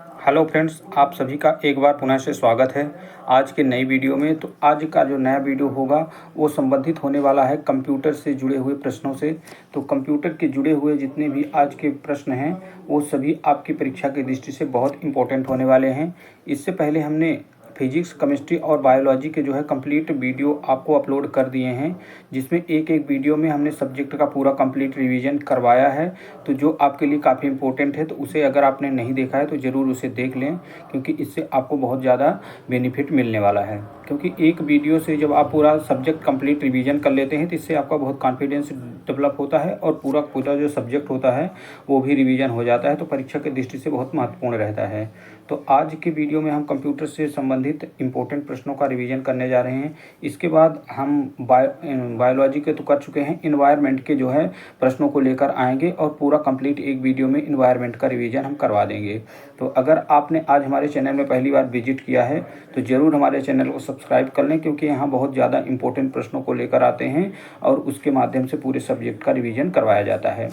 Hello friends, आप सभी का एक बार पुनः से स्वागत है आज के नई वीडियो में। तो आज का जो नया वीडियो होगा वो संबंधित होने वाला है कंप्यूटर से जुड़े हुए प्रश्नों से। तो कंप्यूटर के जुड़े हुए जितने भी आज के प्रश्न हैं वो सभी आपकी परीक्षा की दृष्टि से बहुत इंपॉर्टेंट होने वाले हैं। इससे पहले हमने फिजिक्स, केमिस्ट्री और बायोलॉजी के जो है कंप्लीट वीडियो आपको अपलोड कर दिए हैं, जिसमें एक एक वीडियो में हमने सब्जेक्ट का पूरा कंप्लीट रिवीजन करवाया है। तो जो आपके लिए काफ़ी इंपॉर्टेंट है, तो उसे अगर आपने नहीं देखा है तो ज़रूर उसे देख लें, क्योंकि इससे आपको बहुत ज़्यादा बेनिफिट मिलने वाला है। क्योंकि एक वीडियो से जब आप पूरा सब्जेक्ट कंप्लीट रिवीजन कर लेते हैं तो इससे आपका बहुत कॉन्फिडेंस डेवलप होता है और पूरा पूरा जो सब्जेक्ट होता है वो भी रिवीजन हो जाता है, तो परीक्षा की दृष्टि से बहुत महत्वपूर्ण रहता है। तो आज के वीडियो में हम कंप्यूटर से संबंधित इंपॉर्टेंट प्रश्नों का रिवीजन करने जा रहे हैं। इसके बाद हम बायोलॉजी के तो कर चुके हैं, इन्वायरमेंट के जो है प्रश्नों को लेकर आएंगे और पूरा कंप्लीट एक वीडियो में इन्वायरमेंट का रिवीजन हम करवा देंगे। तो अगर आपने आज हमारे चैनल में पहली बार विजिट किया है तो ज़रूर हमारे चैनल को सब्सक्राइब कर लें, क्योंकि यहाँ बहुत ज़्यादा इंपॉर्टेंट प्रश्नों को लेकर आते हैं और उसके माध्यम से पूरे सब्जेक्ट का रिवीजन करवाया जाता है।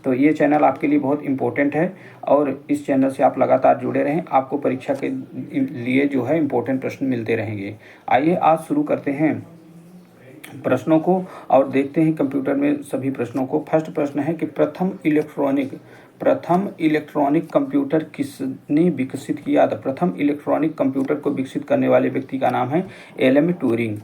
तो ये चैनल आपके लिए बहुत इम्पोर्टेंट है और इस चैनल से आप लगातार जुड़े रहें, आपको परीक्षा के लिए जो है इम्पोर्टेंट प्रश्न मिलते रहेंगे। आइए आज शुरू करते हैं प्रश्नों को और देखते हैं कंप्यूटर में सभी प्रश्नों को। फर्स्ट प्रश्न है कि प्रथम इलेक्ट्रॉनिक कंप्यूटर किसने विकसित किया था। प्रथम इलेक्ट्रॉनिक कंप्यूटर को विकसित करने वाले व्यक्ति का नाम है एलन ट्यूरिंग।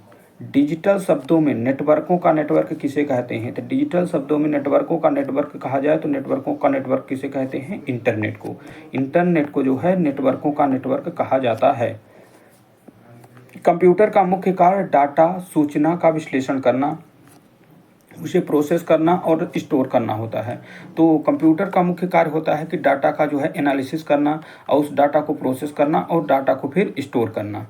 डिजिटल शब्दों में नेटवर्कों का नेटवर्क किसे कहते हैं। तो डिजिटल शब्दों में नेटवर्कों का नेटवर्क कहा जाए तो नेटवर्कों का नेटवर्क किसे कहते हैं, इंटरनेट को। इंटरनेट को जो है नेटवर्कों का नेटवर्क कहा जाता है। कंप्यूटर का मुख्य कार्य डाटा सूचना का विश्लेषण करना, उसे प्रोसेस करना और स्टोर करना होता है। तो कंप्यूटर का मुख्य कार्य होता है कि डाटा का जो है एनालिसिस करना और उस डाटा को प्रोसेस करना और डाटा को फिर स्टोर करना।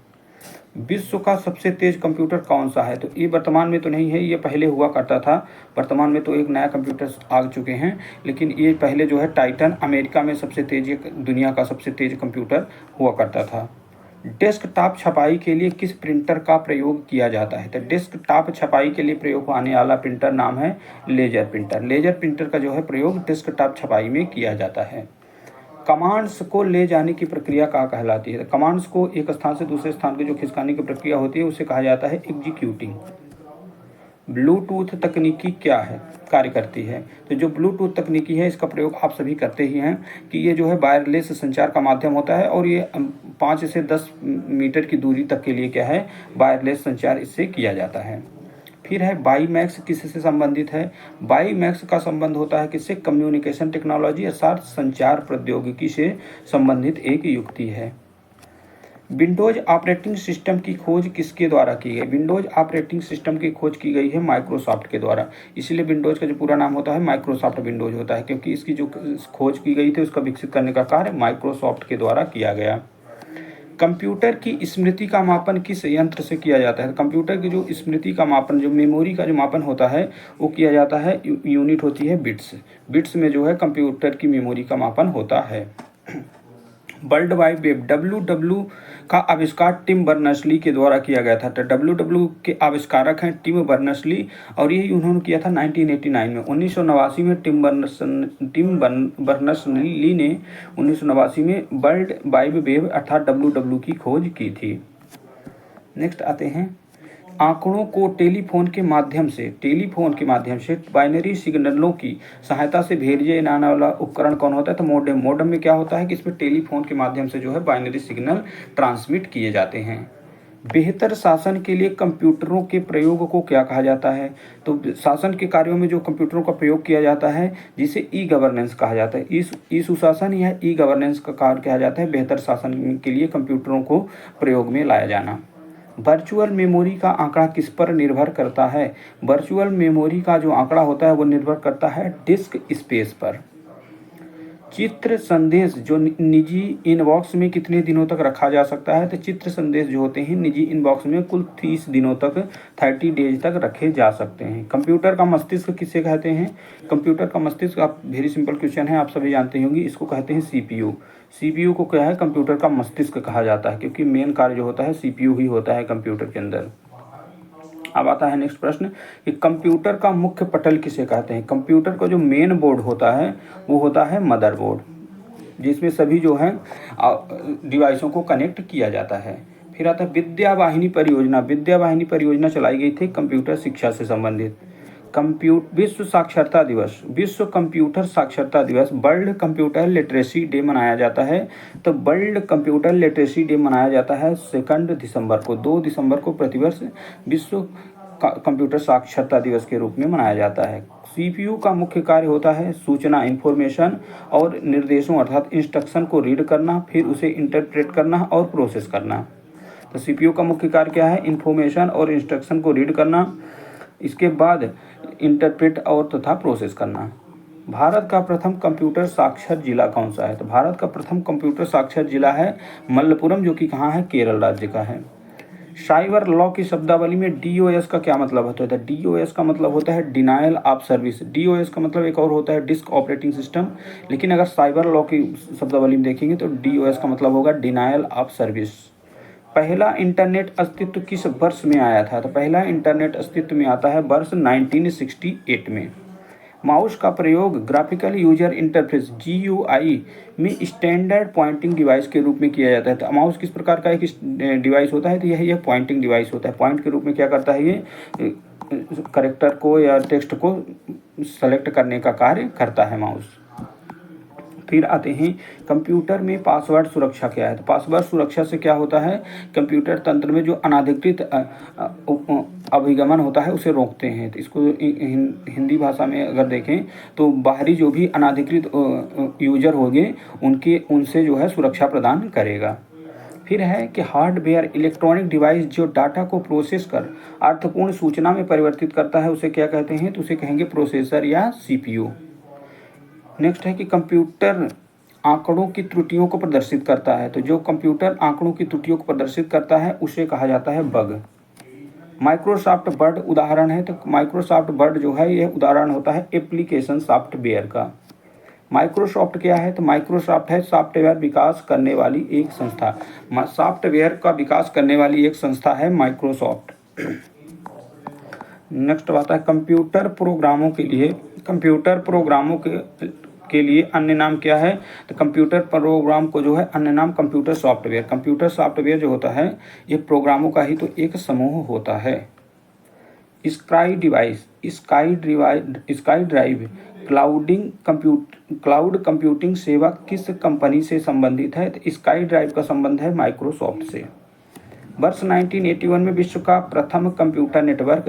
विश्व का सबसे तेज कंप्यूटर कौन सा है। तो ये वर्तमान में तो नहीं है, ये पहले हुआ करता था। वर्तमान में तो एक नया कंप्यूटर आ चुके हैं, लेकिन ये पहले जो है टाइटन अमेरिका में सबसे तेज, दुनिया का सबसे तेज कंप्यूटर हुआ करता था। डेस्कटॉप छपाई के लिए किस प्रिंटर का प्रयोग किया जाता है। तो डेस्कटॉप छपाई के लिए प्रयोग होने वाला प्रिंटर नाम है लेजर प्रिंटर। लेजर प्रिंटर का जो है प्रयोग डेस्कटॉप छपाई में किया जाता है। कमांड्स को ले जाने की प्रक्रिया क्या कहलाती है। कमांड्स को एक स्थान से दूसरे स्थान की जो खिसकाने की प्रक्रिया होती है उसे कहा जाता है एग्जीक्यूटिंग। ब्लूटूथ तकनीकी क्या है, कार्य करती है। तो जो ब्लूटूथ तकनीकी है इसका प्रयोग आप सभी करते ही हैं कि ये जो है वायरलेस संचार का माध्यम होता है और ये 5 से 10 मीटर की दूरी तक के लिए क्या है, वायरलेस संचार इससे किया जाता है। फिर है बाईमैक्स किससे संबंधित है। बाईमैक्स का संबंध होता है किससे, कम्युनिकेशन टेक्नोलॉजी अर्थात संचार प्रौद्योगिकी से संबंधित एक युक्ति है। विंडोज ऑपरेटिंग सिस्टम की खोज किसके द्वारा की गई। विंडोज ऑपरेटिंग सिस्टम की खोज की गई है माइक्रोसॉफ्ट के द्वारा। इसलिए विंडोज का जो पूरा नाम होता है माइक्रोसॉफ्ट विंडोज होता है, क्योंकि इसकी जो खोज की गई थी उसका विकसित करने का कार्य माइक्रोसॉफ्ट के द्वारा किया गया। कंप्यूटर की स्मृति का मापन किस यंत्र से किया जाता है। कंप्यूटर की जो स्मृति का मापन, जो मेमोरी का जो मापन होता है वो किया जाता है, यूनिट होती है बिट्स। बिट्स में जो है कंप्यूटर की मेमोरी का मापन होता है। वर्ल्ड वाइड वेब WW का आविष्कार टिम बर्नर्स-ली के द्वारा किया गया था। तो WW के आविष्कारक हैं टिम बर्नर्स-ली और ये उन्होंने किया था 1989 में। 1989 में टिम बर्नर्स-ली ने 1989 में वर्ल्ड वाइड वेब अर्थात WW की खोज की थी। नेक्स्ट आते हैं, आंकड़ों को टेलीफोन के माध्यम से बाइनरी सिग्नलों की सहायता से भेजे जाने वाला उपकरण कौन होता है। तो मोडेम। मोडेम में क्या होता है कि इसमें टेलीफोन के माध्यम से जो है बाइनरी सिग्नल ट्रांसमिट किए जाते हैं। बेहतर शासन के लिए कंप्यूटरों के प्रयोग को क्या कहा जाता है। तो शासन के कार्यों में जो कंप्यूटरों का प्रयोग किया जाता है जिसे ई गवर्नेंस कहा जाता है। ई सुशासन या ई गवर्नेंस का कार्य किया जाता है बेहतर शासन के लिए कंप्यूटरों को प्रयोग में लाया जाना। वर्चुअल मेमोरी का आंकड़ा किस पर निर्भर करता है। वर्चुअल मेमोरी का जो आंकड़ा होता है वो निर्भर करता है डिस्क स्पेस पर। चित्र संदेश जो निजी इनबॉक्स में कितने दिनों तक रखा जा सकता है। तो चित्र संदेश जो होते हैं निजी इनबॉक्स में कुल 30 दिनों तक 30 डेज तक रखे जा सकते हैं। कंप्यूटर का मस्तिष्क किसे कहते हैं। कंप्यूटर का मस्तिष्क, आप वेरी सिंपल क्वेश्चन है, आप सभी जानते होंगे, इसको कहते हैं CPU। CPU को क्या है, कंप्यूटर का मस्तिष्क कहा जाता है, क्योंकि मेन कार्य जो होता है CPU ही होता है कंप्यूटर के अंदर। अब आता है नेक्स्ट प्रश्न कि कंप्यूटर का मुख्य पटल किसे कहते हैं। कंप्यूटर का जो मेन बोर्ड होता है वो होता है मदरबोर्ड। जिसमें सभी जो है डिवाइसों को कनेक्ट किया जाता है। फिर आता है विद्या वाहिनी परियोजना। विद्या वाहिनी परियोजना चलाई गई थी कंप्यूटर शिक्षा से संबंधित। विश्व साक्षरता दिवस, विश्व कंप्यूटर साक्षरता दिवस, वर्ल्ड कंप्यूटर लिटरेसी डे मनाया जाता है। तो वर्ल्ड कंप्यूटर लिटरेसी डे मनाया जाता है 2 दिसंबर को। 2 दिसंबर को प्रतिवर्ष विश्व कंप्यूटर साक्षरता दिवस के रूप में मनाया जाता है। सीपीयू का मुख्य कार्य होता है सूचना, इंफॉर्मेशन और निर्देशों अर्थात इंस्ट्रक्शन को रीड करना, फिर उसे इंटरप्रेट करना और प्रोसेस करना। तो सीपीयू का मुख्य कार्य क्या है? इंफॉर्मेशन और इंस्ट्रक्शन को रीड करना, इसके बाद इंटरप्रेट और तथा प्रोसेस करना। भारत का प्रथम कंप्यूटर साक्षर जिला कौन सा है? तो भारत का प्रथम कंप्यूटर साक्षर जिला है मलप्पुरम, जो कि कहाँ है? केरल राज्य का है। साइबर लॉ की शब्दावली में डीओएस का क्या मतलब होता है? डीओएस का मतलब होता है डिनायल ऑफ सर्विस। डीओएस का मतलब एक और होता है डिस्क ऑपरेटिंग सिस्टम, लेकिन अगर साइबर लॉ की शब्दावली में देखेंगे तो डीओएस का मतलब होगा डिनायल ऑफ सर्विस। पहला इंटरनेट अस्तित्व किस वर्ष में आया था? तो पहला इंटरनेट अस्तित्व में आता है वर्ष 1968 में। माउस का प्रयोग ग्राफिकल यूजर इंटरफेस GUI में स्टैंडर्ड पॉइंटिंग डिवाइस के रूप में किया जाता है। तो माउस किस प्रकार का एक डिवाइस होता है? तो यह पॉइंटिंग डिवाइस होता है। पॉइंट के रूप में क्या करता है? ये कैरेक्टर को या टेक्स्ट को सेलेक्ट करने का कार्य करता है माउस। फिर आते हैं कंप्यूटर में पासवर्ड सुरक्षा क्या है? तो पासवर्ड सुरक्षा से क्या होता है? कंप्यूटर तंत्र में जो अनाधिकृत अभिगमन होता है उसे रोकते हैं। तो इसको हिंदी भाषा में अगर देखें तो बाहरी जो भी अनाधिकृत यूजर होंगे उनसे जो है सुरक्षा प्रदान करेगा। फिर है कि हार्डवेयर इलेक्ट्रॉनिक डिवाइस जो डाटा को प्रोसेस कर अर्थपूर्ण सूचना में परिवर्तित करता है उसे क्या कहते हैं? तो उसे कहेंगे प्रोसेसर या CPU। नेक्स्ट है कि कंप्यूटर आंकड़ों की त्रुटियों को प्रदर्शित करता है। तो जो कंप्यूटर आंकड़ों की त्रुटियों को प्रदर्शित करता है उसे कहा जाता है बग। माइक्रोसॉफ्ट वर्ड उदाहरण है। तो माइक्रोसॉफ्ट वर्ड जो है यह उदाहरण होता है एप्लीकेशन सॉफ्टवेयर का। माइक्रोसॉफ्ट क्या है? तो माइक्रोसॉफ्ट है सॉफ्टवेयर विकास करने वाली एक संस्था। सॉफ्टवेयर का विकास करने वाली एक संस्था है माइक्रोसॉफ्ट। नेक्स्ट बात है कंप्यूटर प्रोग्रामों के लिए अन्य नाम क्या है? तो कंप्यूटर प्रोग्राम को जो है अन्य नाम कंप्यूटर सॉफ्टवेयर जो होता है ये प्रोग्रामों का ही तो एक समूह होता है। स्काई ड्राइव क्लाउड कंप्यूटिंग सेवा किस कंपनी से संबंधित है? तो स्काई ड्राइव का संबंध है माइक्रोसॉफ्ट से। वर्ष 1981 में विश्व का प्रथम कंप्यूटर नेटवर्क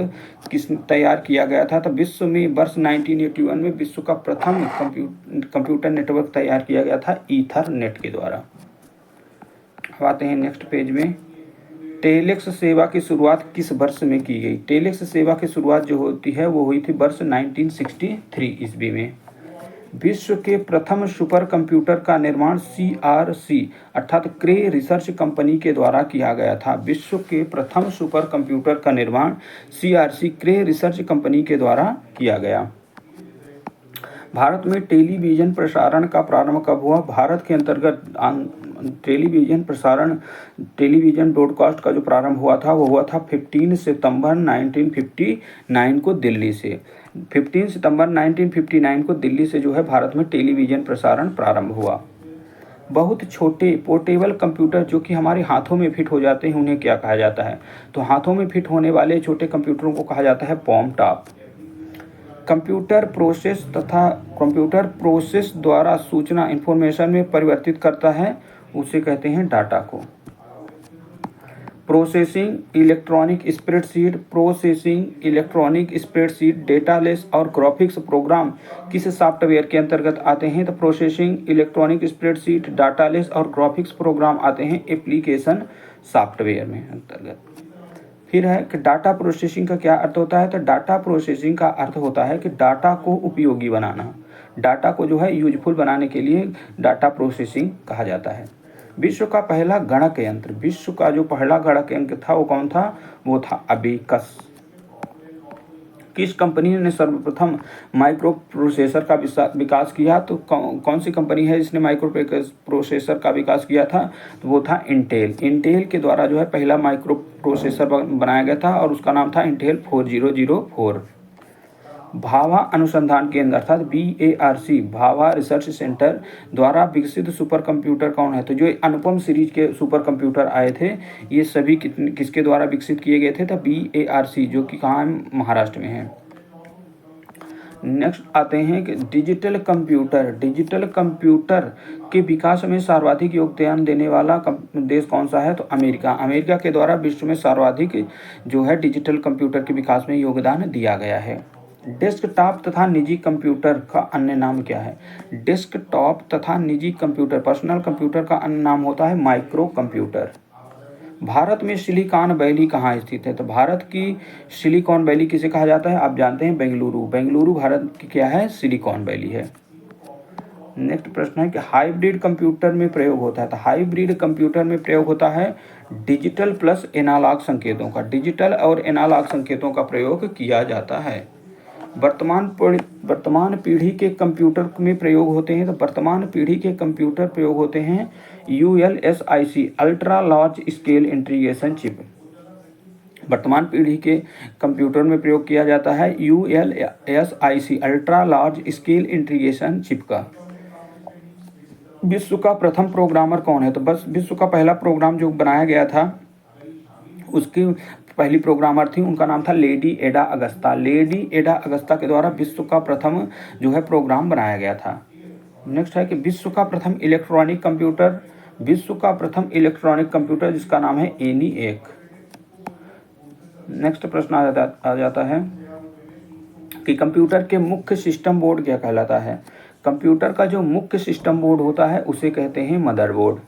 तैयार किया गया था। तो विश्व में वर्ष 1981 में विश्व का प्रथम कंप्यूटर नेटवर्क तैयार किया गया था ईथरनेट के द्वारा। अब आते हैं नेक्स्ट पेज में। टेलेक्स सेवा की शुरुआत किस वर्ष में की गई? टेलेक्स सेवा की शुरुआत जो होती है वो हुई थी वर्ष 1963 ईस्वी में। विश्व के प्रथम सुपर कंप्यूटर का निर्माण CRC अर्थात क्रे रिसर्च कंपनी के द्वारा किया गया था। विश्व के प्रथम सुपर कंप्यूटर का निर्माण CRC क्रे रिसर्च कंपनी के द्वारा किया गया। भारत में टेलीविजन प्रसारण का प्रारंभ कब हुआ? भारत के अंतर्गत टेलीविजन ब्रॉडकास्ट का जो प्रारंभ हुआ था वो हुआ था 15 सितंबर 1959 को दिल्ली से। 15 सितंबर 1959 को दिल्ली से जो है भारत में टेलीविजन प्रसारण प्रारंभ हुआ। बहुत छोटे पोर्टेबल कंप्यूटर जो कि हमारे हाथों में फिट हो जाते हैं उन्हें क्या कहा जाता है? तो हाथों में फिट होने वाले छोटे कंप्यूटरों को कहा जाता है पॉम टॉप। कंप्यूटर प्रोसेस द्वारा सूचना इंफॉर्मेशन में परिवर्तित करता है उसे कहते हैं डाटा को। प्रोसेसिंग इलेक्ट्रॉनिक स्प्रेडशीट डेटाबेस और ग्राफिक्स प्रोग्राम किस सॉफ्टवेयर के अंतर्गत आते हैं? तो प्रोसेसिंग इलेक्ट्रॉनिक स्प्रेडशीट डेटाबेस और ग्राफिक्स प्रोग्राम आते हैं एप्लीकेशन सॉफ्टवेयर में अंतर्गत। फिर है कि डाटा प्रोसेसिंग का क्या अर्थ होता है? तो डाटा प्रोसेसिंग का अर्थ होता है कि डाटा को उपयोगी बनाना, डाटा को जो है यूजफुल बनाने के लिए डाटा प्रोसेसिंग कहा जाता है। विश्व का पहला गणक यंत्र, विश्व का जो पहला गणक यंत्र था वो कौन था? वो था अबेकस। किस कंपनी ने सर्वप्रथम माइक्रो प्रोसेसर का विकास किया? तो कौन सी कंपनी है जिसने माइक्रो प्रोसेसर का विकास किया था? तो वो था इंटेल के द्वारा जो है पहला माइक्रो प्रोसेसर बनाया गया था और उसका नाम था इंटेल 4004। भाभा अनुसंधान केंद्र अर्थात BARC भाभा रिसर्च सेंटर द्वारा विकसित सुपर कंप्यूटर कौन है? तो जो अनुपम सीरीज के सुपर कंप्यूटर आए थे ये सभी किसके द्वारा विकसित किए गए थे? तो BARC, जो कि कहाँ है? महाराष्ट्र में है। नेक्स्ट आते हैं कि डिजिटल कंप्यूटर के विकास में सर्वाधिक योगदान देने वाला देश कौन सा है? तो अमेरिका। अमेरिका के द्वारा विश्व में सर्वाधिक जो है डिजिटल कंप्यूटर के विकास में योगदान दिया गया है। डेस्कटॉप तथा निजी कंप्यूटर का अन्य नाम क्या है? डेस्कटॉप तथा निजी कंप्यूटर, पर्सनल कंप्यूटर का अन्य नाम होता है माइक्रो कंप्यूटर। भारत में सिलिकॉन वैली कहाँ स्थित है? तो भारत की सिलिकॉन वैली किसे कहा जाता है? आप जानते हैं, बेंगलुरु। बेंगलुरु भारत की क्या है? सिलिकॉन वैली है। नेक्स्ट प्रश्न है कि हाइब्रिड कंप्यूटर में प्रयोग होता है। तो हाइब्रिड कंप्यूटर में प्रयोग होता है डिजिटल प्लस एनालॉग संकेतों का। डिजिटल और एनालॉग संकेतों का प्रयोग किया जाता है। वर्तमान पीढ़ी के कंप्यूटर में प्रयोग होते हैं। तो वर्तमान पीढ़ी के कंप्यूटर प्रयोग होते हैं ULSIC ultra large scale integration chip. वर्तमान पीढ़ी के कंप्यूटर में प्रयोग किया जाता है ULSIC ultra large scale integration chip का। विश्व का प्रथम प्रोग्रामर कौन है? तो बस विश्व का पहला प्रोग्राम जो बनाया गया था उसकी पहली प्रोग्रामर थी, उनका नाम था लेडी एडा अगस्ता। लेडी एडा अगस्ता के द्वारा विश्व का प्रथम जो है प्रोग्राम बनाया गया था। नेक्स्ट है कि विश्व का प्रथम इलेक्ट्रॉनिक कंप्यूटर जिसका नाम है ENIAC। नेक्स्ट प्रश्न आ जाता है कि कंप्यूटर के मुख्य सिस्टम बोर्ड क्या कहलाता है? कंप्यूटर का जो मुख्य सिस्टम बोर्ड होता है उसे कहते हैं मदरबोर्ड।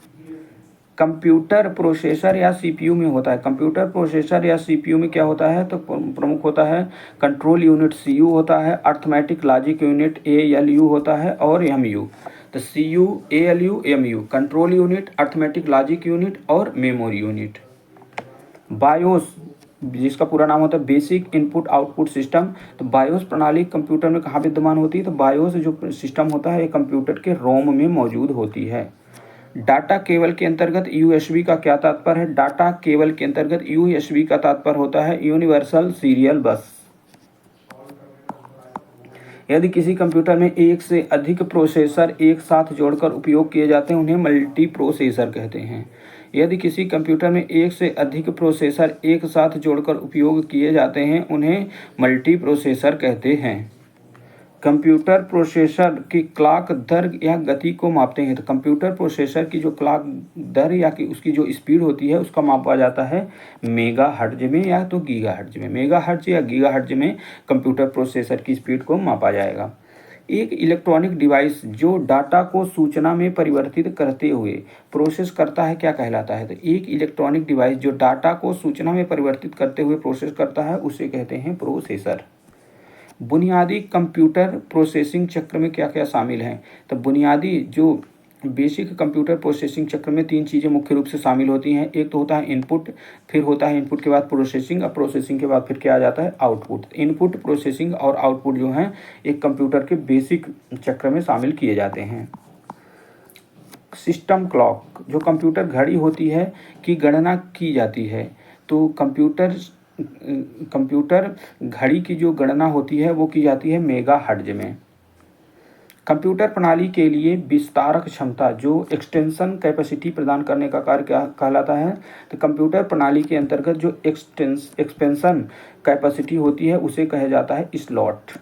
कंप्यूटर प्रोसेसर या CPU में होता है। कंप्यूटर प्रोसेसर या CPU में क्या होता है? तो प्रमुख होता है कंट्रोल यूनिट CU होता है, अर्थमेटिक लॉजिक यूनिट ALU होता है और MU। तो CU, ALU, MU control unit, arithmetic logic unit और मेमोरी यूनिट। बायोस, जिसका पूरा नाम होता है बेसिक इनपुट आउटपुट सिस्टम। तो बायोस प्रणाली कंप्यूटर में कहाँ विद्यमान होती है? तो बायोस जो सिस्टम होता है ये कंप्यूटर के रोम में मौजूद होती है। डाटा केबल के अंतर्गत USB का क्या तात्पर्य है? डाटा केबल के अंतर्गत USB का तात्पर्य होता है यूनिवर्सल सीरियल बस। यदि किसी कंप्यूटर में एक से अधिक प्रोसेसर एक साथ जोड़कर उपयोग किए जाते हैं उन्हें मल्टी प्रोसेसर कहते हैं। यदि किसी कंप्यूटर में एक से अधिक प्रोसेसर एक साथ जोड़कर उपयोग किए जाते हैं उन्हें मल्टी प्रोसेसर कहते हैं। कंप्यूटर प्रोसेसर की क्लॉक दर या गति को मापते हैं। तो कंप्यूटर प्रोसेसर की जो क्लॉक दर या कि उसकी जो स्पीड होती है उसका मापा जाता है मेगाहर्ट्ज में या तो गीगाहर्ट्ज में। मेगाहर्ट्ज या गीगाहर्ट्ज में कंप्यूटर प्रोसेसर की स्पीड को मापा जाएगा। एक इलेक्ट्रॉनिक डिवाइस जो डाटा को सूचना में परिवर्तित करते हुए प्रोसेस करता है क्या कहलाता है? तो एक इलेक्ट्रॉनिक डिवाइस जो डाटा को सूचना में परिवर्तित करते हुए प्रोसेस करता है उसे कहते हैं प्रोसेसर। बुनियादी कंप्यूटर प्रोसेसिंग चक्र में क्या क्या शामिल हैं? तो बुनियादी जो बेसिक कंप्यूटर प्रोसेसिंग चक्र में 3 चीज़ें मुख्य रूप से शामिल होती हैं। एक तो होता है इनपुट, फिर होता है इनपुट के बाद प्रोसेसिंग, और प्रोसेसिंग के बाद फिर क्या आ जाता है? आउटपुट। इनपुट, प्रोसेसिंग और आउटपुट जो हैं एक कंप्यूटर के बेसिक चक्र में शामिल किए जाते हैं। सिस्टम क्लॉक, जो कंप्यूटर घड़ी होती है की गणना की जाती है। तो कंप्यूटर घड़ी की जो गणना होती है वो की जाती है मेगाहर्ट्ज में। कंप्यूटर प्रणाली के लिए विस्तारक क्षमता जो एक्सटेंशन कैपेसिटी प्रदान करने का कार्य क्या कहलाता है? तो कंप्यूटर प्रणाली के अंतर्गत जो एक्सपेंशन कैपेसिटी होती है उसे कहा जाता है स्लॉट।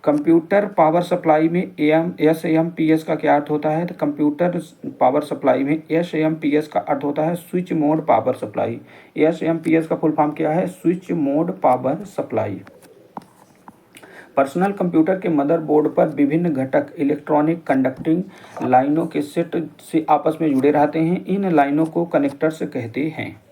कंप्यूटर पावर सप्लाई में SAMPS का क्या अर्थ होता है? तो कंप्यूटर पावर सप्लाई में SAMPS का अर्थ होता है switch mode power supply. SAMPS का फुल फॉर्म क्या है? Switch mode power supply. Personal computer के मदरबोर्ड पर विभिन्न घटक इलेक्ट्रॉनिक कंडक्टिंग लाइनों के सेट से आपस में जुड़े रहते हैं। इन लाइनों को कनेक्टर्स कहते हैं।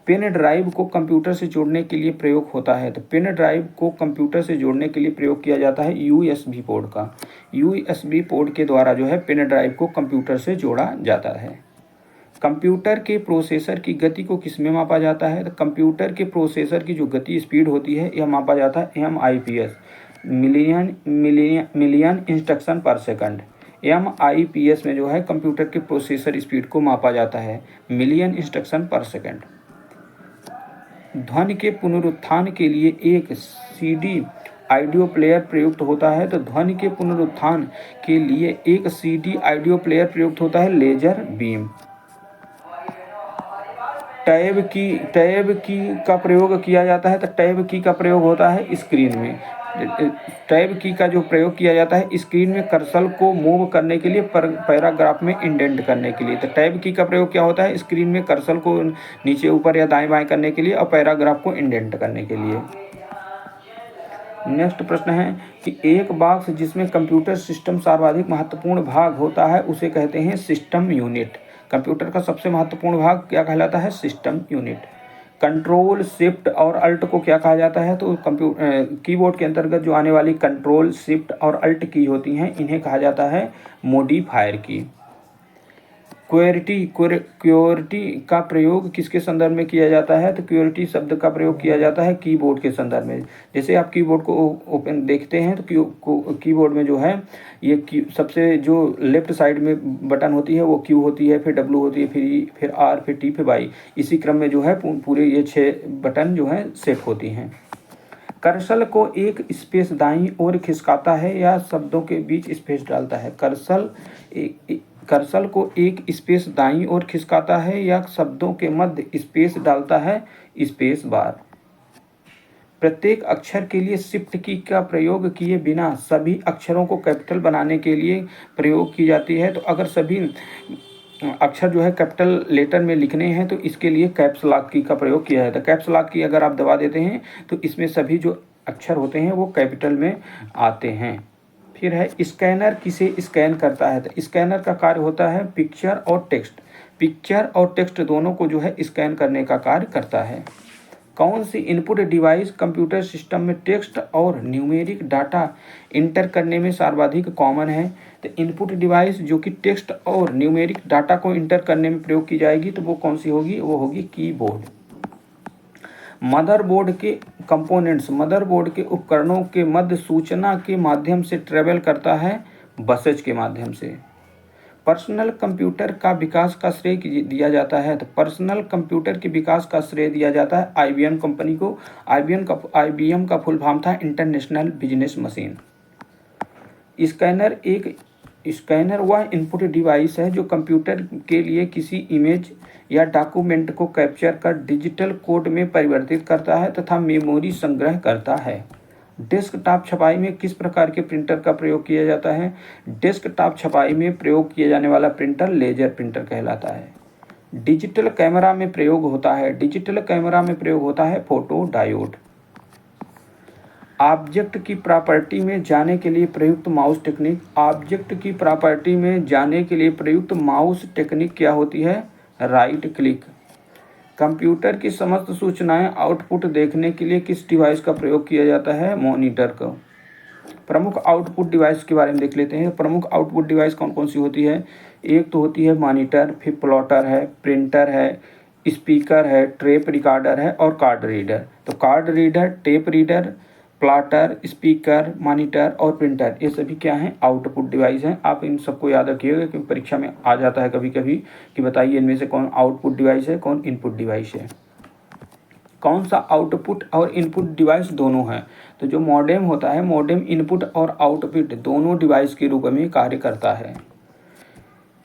पेन ड्राइव को कंप्यूटर से जोड़ने के लिए प्रयोग होता है। तो पेन ड्राइव को कंप्यूटर से जोड़ने के लिए प्रयोग किया जाता है USB पोर्ट का। USB पोर्ट के द्वारा जो है पेन ड्राइव को कंप्यूटर से जोड़ा जाता है। कंप्यूटर के प्रोसेसर की गति को किस में मापा जाता है? तो कंप्यूटर के प्रोसेसर की जो गति स्पीड होती है यह मापा जाता है MIPS, मिलियन इंस्ट्रक्शन पर सेकंड। MIPS में जो है कंप्यूटर के प्रोसेसर स्पीड को मापा जाता है मिलियन इंस्ट्रक्शन पर सेकंड। ध्वनि के पुनरुत्थान के लिए एक CD ऑडियो प्लेयर प्रयुक्त होता है? तो ध्वनि के पुनरुत्थान के लिए एक सीडी ऑडियो प्लेयर प्रयुक्त होता है, लेजर बीम। टैब की का प्रयोग किया जाता है? तो टैब की का प्रयोग होता है स्क्रीन में। टैब की का जो प्रयोग किया जाता है स्क्रीन में कर्सर को मूव करने के लिए, पैराग्राफ में इंडेंट करने के लिए। तो टैब की का प्रयोग क्या होता है? स्क्रीन में कर्सर को नीचे ऊपर या दाएं बाएं करने के लिए और पैराग्राफ को इंडेंट करने के लिए। नेक्स्ट प्रश्न है कि एक बॉक्स जिसमें कंप्यूटर सिस्टम सर्वाधिक महत्वपूर्ण भाग होता है उसे कहते हैं सिस्टम यूनिट। कंप्यूटर का सबसे महत्वपूर्ण भाग क्या कहलाता है? System unit. कंट्रोल, शिफ्ट और अल्ट को क्या कहा जाता है? तो कीबोर्ड के अंतर्गत जो आने वाली कंट्रोल, शिफ्ट और अल्ट की होती हैं इन्हें कहा जाता है मॉडिफायर की। क्वेरिटी का प्रयोग किसके संदर्भ में किया जाता है? तो क्वेरिटी शब्द का प्रयोग किया जाता है कीबोर्ड के संदर्भ में। जैसे आप कीबोर्ड को ओपन देखते हैं तो कीबोर्ड में जो है ये सबसे जो लेफ्ट साइड में बटन होती है वो क्यू होती है, फिर डब्ल्यू होती है, फिर ई, फिर आर, फिर टी, फिर वाई। इसी क्रम में जो है पूरे ये 6 बटन जो है सेट होती हैं। कर्सर को एक स्पेस दाईं ओर खिसकाता है या शब्दों के बीच स्पेस डालता है? कर्सर को एक स्पेस दाईं ओर खिसकाता है या शब्दों के मध्य स्पेस डालता है? Space bar. प्रत्येक अक्षर के लिए शिफ्ट की का प्रयोग किए बिना सभी अक्षरों को कैपिटल बनाने के लिए प्रयोग की जाती है। तो अगर सभी अक्षर जो है कैपिटल लेटर में लिखने हैं तो इसके लिए कैप्स लॉक की का प्रयोग किया जाता है। कैप्स लॉक की अगर आप दबा देते हैं तो इसमें सभी जो अक्षर होते हैं वो कैपिटल में आते हैं। फिर है स्कैनर किसे स्कैन करता है? तो स्कैनर का कार्य होता है पिक्चर और टेक्स्ट। पिक्चर और टेक्स्ट दोनों को जो है स्कैन करने का कार्य करता है। कौन सी इनपुट डिवाइस कंप्यूटर सिस्टम में टेक्स्ट और न्यूमेरिक डाटा इंटर करने में सर्वाधिक कॉमन है? तो इनपुट डिवाइस जो कि टेक्स्ट और न्यूमेरिक डाटा को इंटर करने में प्रयोग की जाएगी तो वो कौन सी होगी? वो होगी कीबोर्ड। मदरबोर्ड के कंपोनेंट्स, मदरबोर्ड के उपकरणों के मध्य सूचना के माध्यम से ट्रेवल करता है बसेज के माध्यम से। पर्सनल कंप्यूटर का विकास का श्रेय दिया जाता है? तो पर्सनल कंप्यूटर के विकास का श्रेय दिया जाता है आईबीएम कंपनी को। आईबीएम का फुल फॉर्म था इंटरनेशनल बिजनेस मशीन। स्कैनर वह इनपुट डिवाइस है जो कंप्यूटर के लिए किसी इमेज या डॉक्यूमेंट को कैप्चर कर डिजिटल कोड में परिवर्तित करता है तथा मेमोरी संग्रह करता है। डेस्कटॉप छपाई में किस प्रकार के प्रिंटर का प्रयोग किया जाता है? डेस्कटॉप छपाई में प्रयोग किया जाने वाला प्रिंटर लेजर प्रिंटर कहलाता है। डिजिटल कैमरा में प्रयोग होता है? डिजिटल कैमरा में प्रयोग होता है फोटो डायोड। ऑब्जेक्ट की प्रॉपर्टी में जाने के लिए प्रयुक्त माउस टेक्निक। ऑब्जेक्ट की प्रॉपर्टी में जाने के लिए प्रयुक्त माउस टेक्निक क्या होती है? Right click. कंप्यूटर की समस्त सूचनाएं आउटपुट देखने के लिए किस डिवाइस का प्रयोग किया जाता है? मॉनिटर का। प्रमुख आउटपुट डिवाइस के बारे में देख लेते हैं। प्रमुख आउटपुट डिवाइस कौन कौन सी होती है? एक तो होती है मॉनिटर, फिर प्लॉटर है, प्रिंटर है, स्पीकर है, टेप रिकॉर्डर है और कार्ड रीडर। तो card reader, tape reader, plotter, speaker, monitor और प्रिंटर ये सभी क्या हैं? आउटपुट डिवाइस हैं। आप इन सबको याद रखिएगा क्योंकि परीक्षा में आ जाता है कभी कभी कि बताइए इनमें से कौन आउटपुट डिवाइस है, कौन इनपुट डिवाइस है। कौन सा आउटपुट और इनपुट डिवाइस दोनों हैं? तो जो मॉडेम होता है, मॉडेम इनपुट और आउटपुट दोनों डिवाइस के रूप में कार्य करता है।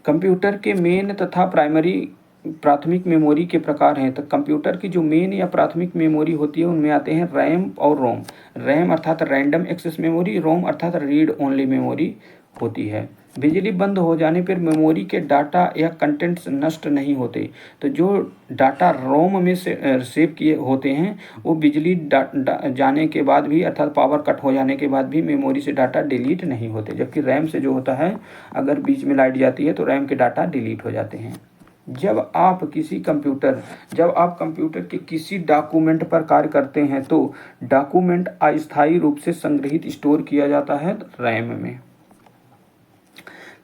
कंप्यूटर के मेन तथा प्राथमिक मेमोरी के प्रकार हैं। तो कंप्यूटर की जो मेन या प्राथमिक मेमोरी होती है उनमें आते हैं रैम और रोम। रैम अर्थात रैंडम एक्सेस मेमोरी, रोम अर्थात रीड ओनली मेमोरी होती है। बिजली बंद हो जाने पर मेमोरी के डाटा या कंटेंट्स नष्ट नहीं होते। तो जो डाटा रोम में से सेव किए होते हैं वो बिजली जाने के बाद भी अर्थात पावर कट हो जाने के बाद भी मेमोरी से डाटा डिलीट नहीं होते। जबकि रैम से जो होता है अगर बीच में लाइट जाती है तो रैम के डाटा डिलीट हो जाते हैं। जब आप कंप्यूटर के किसी डॉक्यूमेंट पर कार्य करते हैं तो डॉक्यूमेंट अस्थायी रूप से संग्रहित स्टोर किया जाता है रैम में।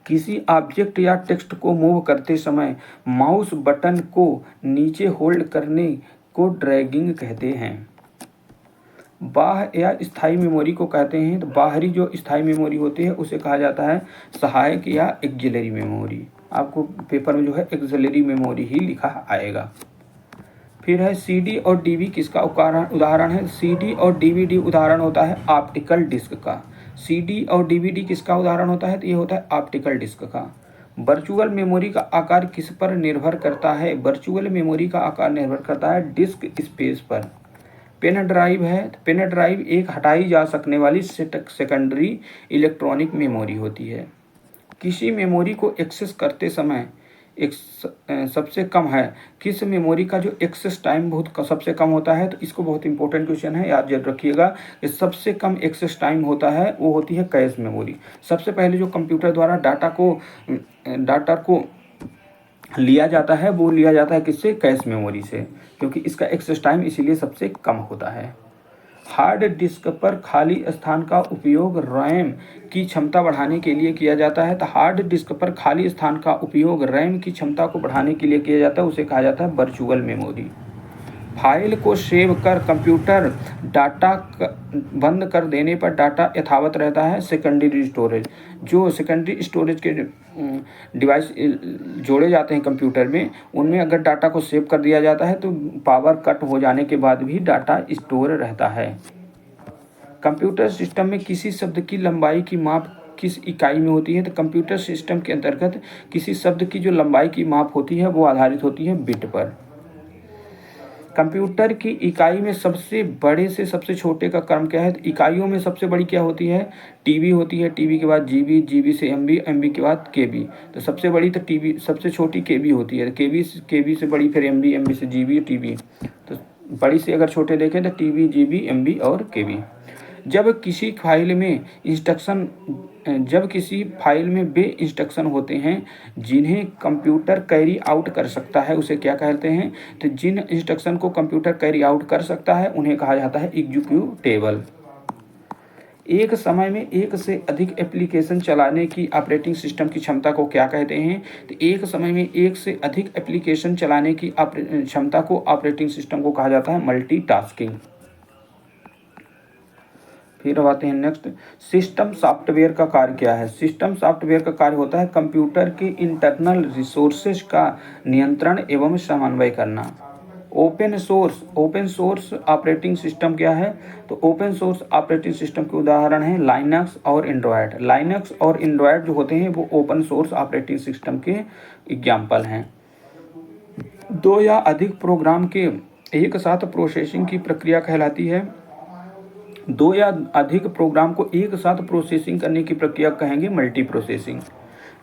किसी ऑब्जेक्ट या टेक्स्ट को मूव करते समय माउस बटन को नीचे होल्ड करने को ड्रैगिंग कहते हैं। बाह्य या स्थायी मेमोरी को कहते हैं। तो बाहरी जो स्थायी मेमोरी होती है उसे कहा जाता है सहायक या एक्सिलरी मेमोरी। आपको पेपर में जो है एक्सिलरी मेमोरी ही लिखा आएगा। फिर है CD और DV किसका उदाहरण है? CD और DVD उदाहरण होता है ऑप्टिकल डिस्क का। CD और DVD किसका उदाहरण होता है? तो ये होता है ऑप्टिकल डिस्क का। वर्चुअल मेमोरी का आकार किस पर निर्भर करता है? वर्चुअल मेमोरी का आकार निर्भर करता है डिस्क स्पेस पर। पेन ड्राइव है, तो पेन ड्राइव एक हटाई जा सकने वाली सेकेंडरी इलेक्ट्रॉनिक मेमोरी होती है। किसी मेमोरी को एक्सेस करते समय सबसे कम है, किस मेमोरी का जो एक्सेस टाइम सबसे कम होता है? तो इसको बहुत इंपॉर्टेंट क्वेश्चन है, याद जरूर रखिएगा कि सबसे कम एक्सेस टाइम होता है वो होती है कैश मेमोरी। सबसे पहले जो कंप्यूटर द्वारा डाटा को लिया जाता है वो लिया जाता है किससे? कैश मेमोरी से, क्योंकि इसका एक्सेस टाइम इसीलिए सबसे कम होता है। हार्ड डिस्क पर खाली स्थान का उपयोग रैम की क्षमता बढ़ाने के लिए किया जाता है। तो हार्ड डिस्क पर खाली स्थान का उपयोग रैम की क्षमता को बढ़ाने के लिए किया जाता है, उसे कहा जाता है वर्चुअल मेमोरी। फाइल को सेव कर कंप्यूटर डाटा बंद कर देने पर डाटा यथावत रहता है। सेकेंडरी स्टोरेज, जो सेकेंडरी स्टोरेज के डिवाइस जोड़े जाते हैं कंप्यूटर में, उनमें अगर डाटा को सेव कर दिया जाता है तो पावर कट हो जाने के बाद भी डाटा स्टोर रहता है। कंप्यूटर सिस्टम में किसी शब्द की लंबाई की माप किस इकाई में होती है? तो कंप्यूटर सिस्टम के अंतर्गत किसी शब्द की जो लंबाई की माप होती है वो आधारित होती है बिट पर। कंप्यूटर की इकाई में सबसे बड़े से सबसे छोटे का क्रम क्या है? तो इकाइयों में सबसे बड़ी क्या होती है? टीबी होती है, टीबी के बाद जीबी, जीबी से एमबी, एमबी के बाद केबी। तो सबसे बड़ी तो टीबी, सबसे छोटी केबी होती है। केबी से बड़ी फिर एमबी, एमबी से जीबी, टीबी। तो बड़ी से अगर छोटे देखें तो टीबी, जीबी, एमबी और केबी। जब किसी फाइल में वे इंस्ट्रक्शन होते हैं जिन्हें कंप्यूटर कैरी आउट कर सकता है, उसे क्या कहते हैं? तो जिन इंस्ट्रक्शन को कंप्यूटर कैरी आउट कर सकता है उन्हें कहा जाता है एग्जीक्यूटेबल। एक समय में एक से अधिक एप्लीकेशन चलाने की ऑपरेटिंग सिस्टम की क्षमता को क्या कहते हैं? तो एक समय में एक से अधिक एप्लीकेशन चलाने की क्षमता को ऑपरेटिंग सिस्टम को कहा जाता है मल्टीटास्किंग। फिर अब आते हैं नेक्स्ट, सिस्टम सॉफ्टवेयर का कार्य क्या है? सिस्टम सॉफ्टवेयर का कार्य होता है कंप्यूटर के इंटरनल रिसोर्सेज का नियंत्रण एवं समन्वय करना। ओपन सोर्स ऑपरेटिंग सिस्टम क्या है? तो ओपन सोर्स ऑपरेटिंग सिस्टम के उदाहरण हैं लाइनक्स और एंड्रॉयड। लाइनक्स और एंड्रॉयड जो होते हैं वो ओपन सोर्स ऑपरेटिंग सिस्टम के एग्जाम्पल हैं। दो या अधिक प्रोग्राम के एक साथ प्रोसेसिंग की प्रक्रिया कहलाती है। दो या अधिक प्रोग्राम को एक साथ प्रोसेसिंग करने की प्रक्रिया कहेंगे मल्टी प्रोसेसिंग।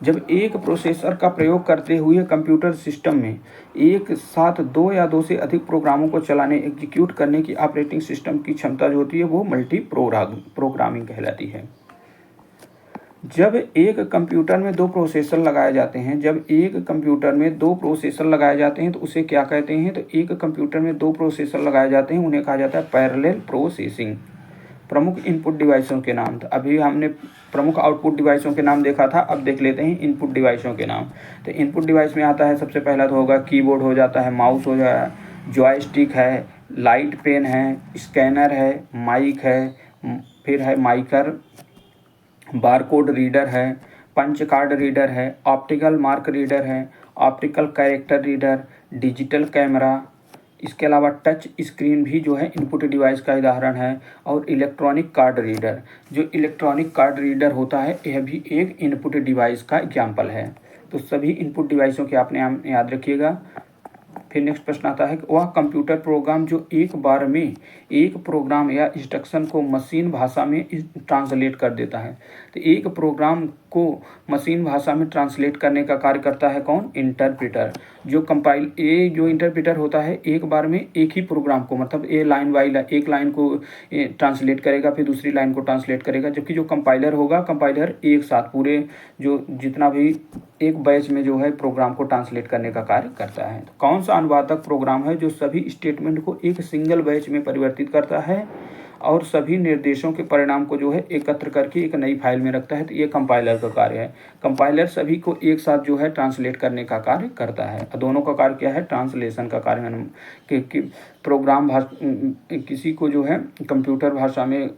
जब एक प्रोसेसर का प्रयोग करते हुए कंप्यूटर सिस्टम में एक साथ दो या दो से अधिक प्रोग्रामों को चलाने एग्जीक्यूट करने की ऑपरेटिंग सिस्टम की क्षमता जो होती है वो मल्टी प्रोग्रामिंग कहलाती है। जब एक कंप्यूटर में दो प्रोसेसर लगाए जाते हैं तो उसे क्या कहते हैं? तो एक कंप्यूटर में दो प्रोसेसर लगाए जाते हैं उन्हें कहा जाता है पैरेलल प्रोसेसिंग। प्रमुख इनपुट डिवाइसों के नाम, तो अभी हमने प्रमुख आउटपुट डिवाइसों के नाम देखा था, अब देख लेते हैं इनपुट डिवाइसों के नाम। तो इनपुट डिवाइस में आता है सबसे पहला तो होगा कीबोर्ड हो जाता है, माउस हो जाए, जॉयस्टिक है, लाइट पेन है, स्कैनर है, माइक है, फिर है माइकर, बारकोड रीडर है, पंच कार्ड रीडर है, ऑप्टिकल मार्क रीडर है, optical character reader, digital camera. इसके अलावा टच स्क्रीन भी जो है इनपुट डिवाइस का उदाहरण है, और इलेक्ट्रॉनिक कार्ड रीडर, जो इलेक्ट्रॉनिक कार्ड रीडर होता है यह भी एक इनपुट डिवाइस का एग्जाम्पल है। तो सभी इनपुट डिवाइसों के आपने याद रखिएगा। फिर नेक्स्ट प्रश्न आता है कि वह कंप्यूटर प्रोग्राम जो एक बार में एक प्रोग्राम या इंस्ट्रक्शन को मशीन भाषा में ट्रांसलेट कर देता है। तो एक प्रोग्राम को मशीन भाषा में ट्रांसलेट करने का कार्य करता है कौन? इंटरप्रेटर। जो इंटरप्रेटर होता है एक बार में एक ही प्रोग्राम को, मतलब एक लाइन को ट्रांसलेट करेगा, फिर दूसरी लाइन को ट्रांसलेट करेगा, जबकि जो कंपाइलर होगा, कंपाइलर एक साथ पूरे जो जितना भी एक बैच में जो है प्रोग्राम को ट्रांसलेट करने का कार्य करता है। तो कौन सा अनुवादक प्रोग्राम है जो सभी स्टेटमेंट को एक सिंगल बैच में परिवर्तित करता है और सभी निर्देशों के परिणाम को जो है एकत्र करके एक नई फाइल में रखता है। तो ये कंपाइलर का कार्य है। कंपाइलर सभी को एक साथ जो है ट्रांसलेट करने का कार्य करता है। दोनों का कार्य क्या है? ट्रांसलेशन का कार्य है कि प्रोग्राम किसी को जो है कंप्यूटर भाषा में,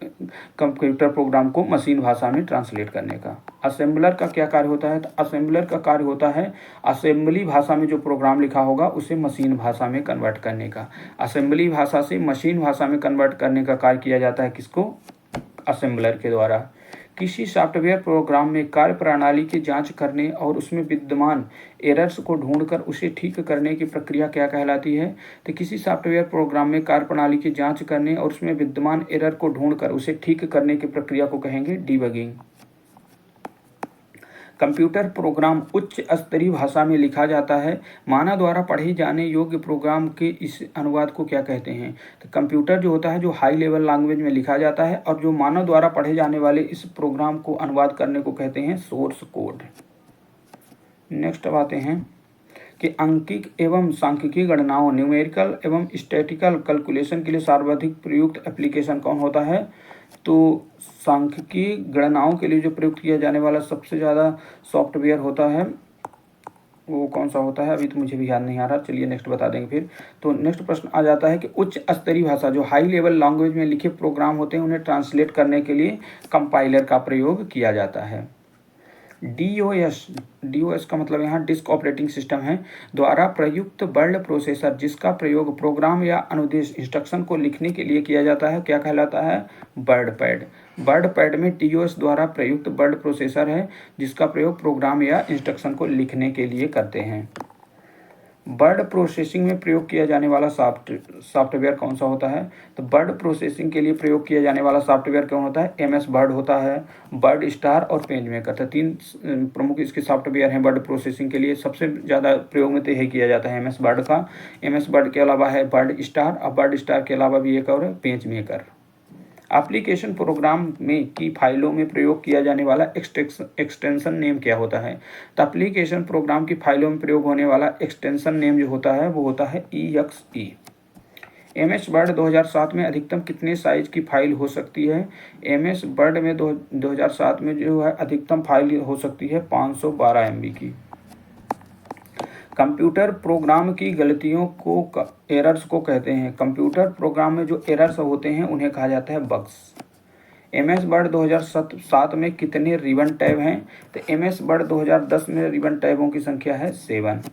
कंप्यूटर प्रोग्राम को मशीन भाषा में ट्रांसलेट करने का। असेंबलर का क्या कार्य होता है? तो असेंबलर का कार्य होता है असेंबली भाषा में जो प्रोग्राम लिखा होगा उसे मशीन भाषा में कन्वर्ट करने का। असेंबली भाषा से मशीन भाषा में कन्वर्ट करने का कार्य किया जाता है किसको? असेंबलर के द्वारा। किसी सॉफ्टवेयर प्रोग्राम में कार्य प्रणाली की जांच करने और उसमें विद्यमान एरर्स को ढूंढकर उसे ठीक करने की प्रक्रिया क्या कहलाती है? तो किसी सॉफ्टवेयर प्रोग्राम में कार्य प्रणाली की जांच करने और उसमें विद्यमान एरर को ढूंढकर उसे ठीक करने की प्रक्रिया को कहेंगे डीबगिंग। कंप्यूटर प्रोग्राम उच्च स्तरीय भाषा में लिखा जाता है। मानव द्वारा पढ़े जाने योग्य प्रोग्राम के इस अनुवाद को क्या कहते हैं? तो कंप्यूटर जो होता है जो हाई लेवल लैंग्वेज में लिखा जाता है और जो मानव द्वारा पढ़े जाने वाले इस प्रोग्राम को अनुवाद करने को कहते हैं सोर्स कोड। नेक्स्ट अब आते हैं कि अंकिक एवं सांख्यिकीय गणनाओं न्यूमेरिकल एवं स्टैटिकल कैलकुलेशन के लिए सर्वाधिक प्रयुक्त एप्लीकेशन कौन होता है? तो सांख्यिकीय गणनाओं के लिए जो प्रयुक्त किया जाने वाला सबसे ज़्यादा सॉफ्टवेयर होता है वो कौन सा होता है? अभी तो मुझे भी याद नहीं आ रहा। चलिए नेक्स्ट बता देंगे फिर। तो नेक्स्ट प्रश्न आ जाता है कि उच्च स्तरीय भाषा जो हाई लेवल लैंग्वेज में लिखे प्रोग्राम होते हैं उन्हें ट्रांसलेट करने के लिए कंपाइलर का प्रयोग किया जाता है। DOS का मतलब यहाँ डिस्क ऑपरेटिंग सिस्टम है द्वारा प्रयुक्त वर्ड प्रोसेसर जिसका प्रयोग प्रोग्राम या अनुदेश इंस्ट्रक्शन को लिखने के लिए किया जाता है क्या कहलाता है? Word pad. वर्ड पैड में DOS द्वारा प्रयुक्त वर्ड प्रोसेसर है जिसका प्रयोग प्रोग्राम या इंस्ट्रक्शन को लिखने के लिए करते हैं। वर्ड प्रोसेसिंग में प्रयोग किया जाने वाला सॉफ्टवेयर कौन सा होता है? तो वर्ड प्रोसेसिंग के लिए प्रयोग किया जाने वाला सॉफ्टवेयर कौन होता है? MS वर्ड होता है, वर्ड स्टार और पेज मेकर। तो तीन प्रमुख इसके सॉफ्टवेयर हैं वर्ड प्रोसेसिंग के लिए। सबसे ज़्यादा प्रयोग में तो यही किया जाता है MS वर्ड का। MS वर्ड के अलावा है वर्ड स्टार और वर्ड स्टार के अलावा भी एक और है पेज मेकर। एप्लीकेशन प्रोग्राम में की फाइलों में प्रयोग किया जाने वाला एक्सटेंशन नेम क्या होता है? तो एप्लीकेशन प्रोग्राम की फाइलों में प्रयोग होने वाला एक्सटेंशन नेम जो होता है वो होता है EXE। MS वर्ड 2007 में अधिकतम कितने साइज की फाइल हो सकती है? MS वर्ड में 2007 में जो है अधिकतम फाइल हो सकती है 512 MB की। कंप्यूटर प्रोग्राम की गलतियों को एरर्स को कहते हैं। कंप्यूटर प्रोग्राम में जो एरर्स होते हैं उन्हें कहा जाता है बग्स। MS वर्ड 2007 में कितने रिबन टैब हैं? तो MS वर्ड 2010 में रिबन टैबों की संख्या है 7।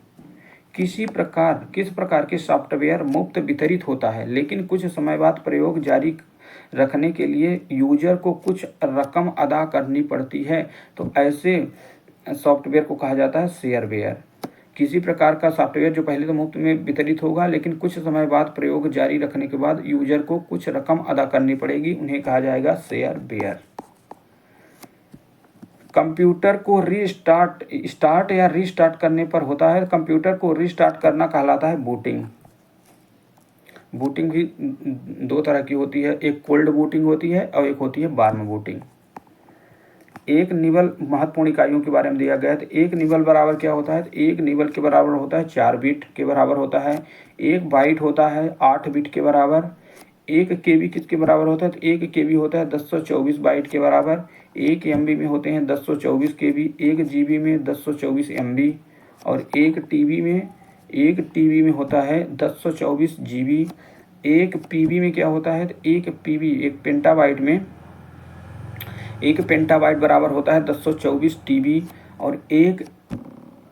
किस प्रकार के सॉफ्टवेयर मुफ्त वितरित होता है लेकिन कुछ समय बाद प्रयोग जारी रखने के लिए यूजर को कुछ रकम अदा करनी पड़ती है? तो ऐसे सॉफ्टवेयर को कहा जाता है शेयरवेयर। किसी प्रकार का सॉफ्टवेयर जो पहले तो मुफ्त में वितरित होगा लेकिन कुछ समय बाद प्रयोग जारी रखने के बाद यूजर को कुछ रकम अदा करनी पड़ेगी, उन्हें कहा जाएगा शेयरवेयर। कंप्यूटर को स्टार्ट या रीस्टार्ट करने पर होता है। कंप्यूटर को रीस्टार्ट करना कहलाता है बूटिंग। बूटिंग भी दो तरह की होती है, एक कोल्ड बूटिंग होती है और एक होती है वार्म बूटिंग। एक निबल महत्वपूर्ण इकाइयों के बारे में दिया गया है। तो एक निबल बराबर क्या होता है? तो एक निबल के बराबर होता है 4 बिट के बराबर होता है। एक बाइट होता है 8 बिट के बराबर। एक KB किसके बराबर होता है? तो एक KB होता है 1024 बाइट के बराबर। एक MB में होते हैं 1024 KB, एक GB में 1024 MB और एक TB में होता है 1024 GB। एक PB में क्या होता है? तो एक PB एक पेंटाबाइट बराबर होता है 1024 TB और एक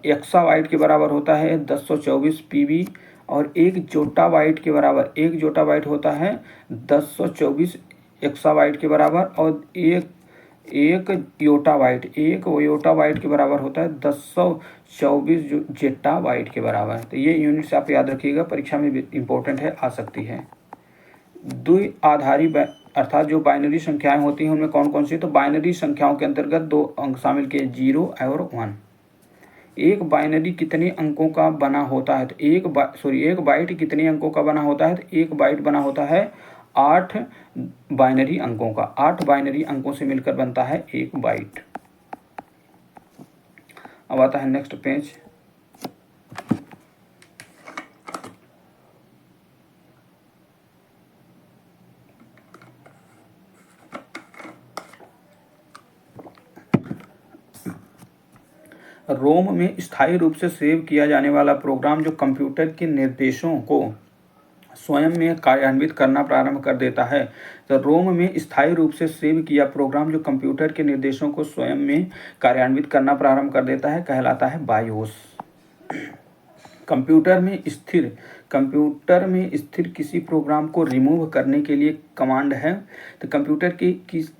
एक्साबाइट के बराबर होता है 1024 PB और एक जोटाबाइट होता है 1024 एक्साबाइट के बराबर और एक योटाबाइट के बराबर होता है 1024 जेटाबाइट के बराबर। तो ये यूनिट्स आप याद रखिएगा, परीक्षा में भी इम्पोर्टेंट है, आ सकती है। द्विआधारी अर्थात जो बाइनरी संख्याएं होती हैं उनमें कौन कौन सी? तो बाइनरी संख्याओं के अंतर्गत 2 अंक शामिल किए 0 और 1। एक बाइनरी कितने अंकों का बना होता है? तो एक बाइट कितने अंकों का बना होता है? तो एक बाइट बना होता है 8 बाइनरी अंकों का। 8 बाइनरी अंकों से मिलकर बनता है एक बाइट। अब आता है नेक्स्ट पेज। रोम में स्थायी रूप से सेव किया जाने वाला प्रोग्राम जो कंप्यूटर के निर्देशों को स्वयं में कार्यान्वित करना प्रारंभ कर देता है। तो रोम में स्थायी रूप से सेव किया प्रोग्राम जो कंप्यूटर के निर्देशों को स्वयं में कार्यान्वित करना प्रारंभ कर देता है कहलाता है बायोस। कंप्यूटर में स्थिर किसी प्रोग्राम को रिमूव करने के लिए कमांड है। तो कंप्यूटर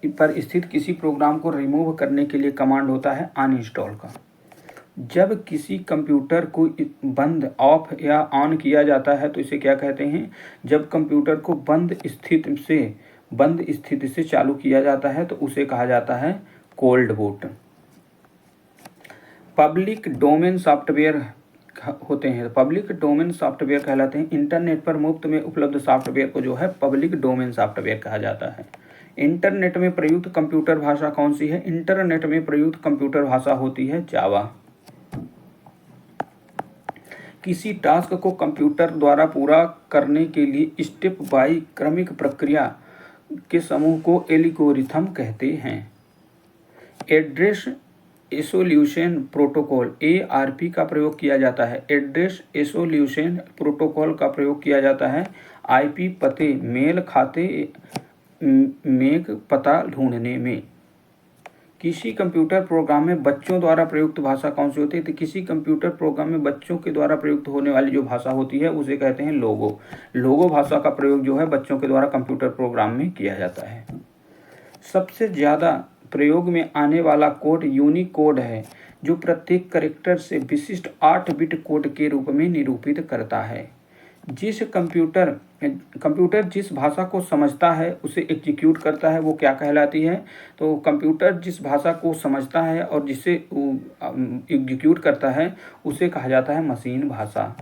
पर स्थित किसी प्रोग्राम को रिमूव करने के लिए कमांड होता है अनइंस्टॉल का। जब किसी कंप्यूटर को बंद ऑफ या ऑन किया जाता है तो इसे क्या कहते हैं? जब कंप्यूटर को बंद स्थिति से चालू किया जाता है तो उसे कहा जाता है cold boot. Public domain software होते हैं, पब्लिक डोमेन सॉफ्टवेयर कहलाते हैं। इंटरनेट पर मुफ्त में उपलब्ध सॉफ्टवेयर को जो है पब्लिक डोमेन सॉफ्टवेयर कहा जाता है। इंटरनेट में प्रयुक्त कंप्यूटर भाषा कौन सी है? इंटरनेट में प्रयुक्त कंप्यूटर भाषा होती है जावा। किसी टास्क को कंप्यूटर द्वारा पूरा करने के लिए स्टेप बाय क्रमिक प्रक्रिया के समूह को एल्गोरिथम कहते हैं। एड्रेस एसोल्यूशन प्रोटोकॉल ARP का प्रयोग किया जाता है। एड्रेस एसोल्यूशन प्रोटोकॉल का प्रयोग किया जाता है IP पते मेल खाते में पता ढूंढने में। किसी कंप्यूटर प्रोग्राम में बच्चों द्वारा प्रयुक्त भाषा कौन सी होती है? तो किसी कंप्यूटर प्रोग्राम में बच्चों के द्वारा प्रयुक्त होने वाली जो भाषा होती है उसे कहते हैं लोगो। लोगो भाषा का प्रयोग जो है बच्चों के द्वारा कंप्यूटर प्रोग्राम में किया जाता है। सबसे ज़्यादा प्रयोग में आने वाला कोड यूनिकोड है जो प्रत्येक कैरेक्टर से विशिष्ट 8 बिट कोड के रूप में निरूपित करता है। कंप्यूटर जिस भाषा को समझता है उसे एग्जीक्यूट करता है वो क्या कहलाती है? तो कंप्यूटर जिस भाषा को समझता है और जिसे एग्जीक्यूट करता है उसे कहा जाता है मशीन भाषा।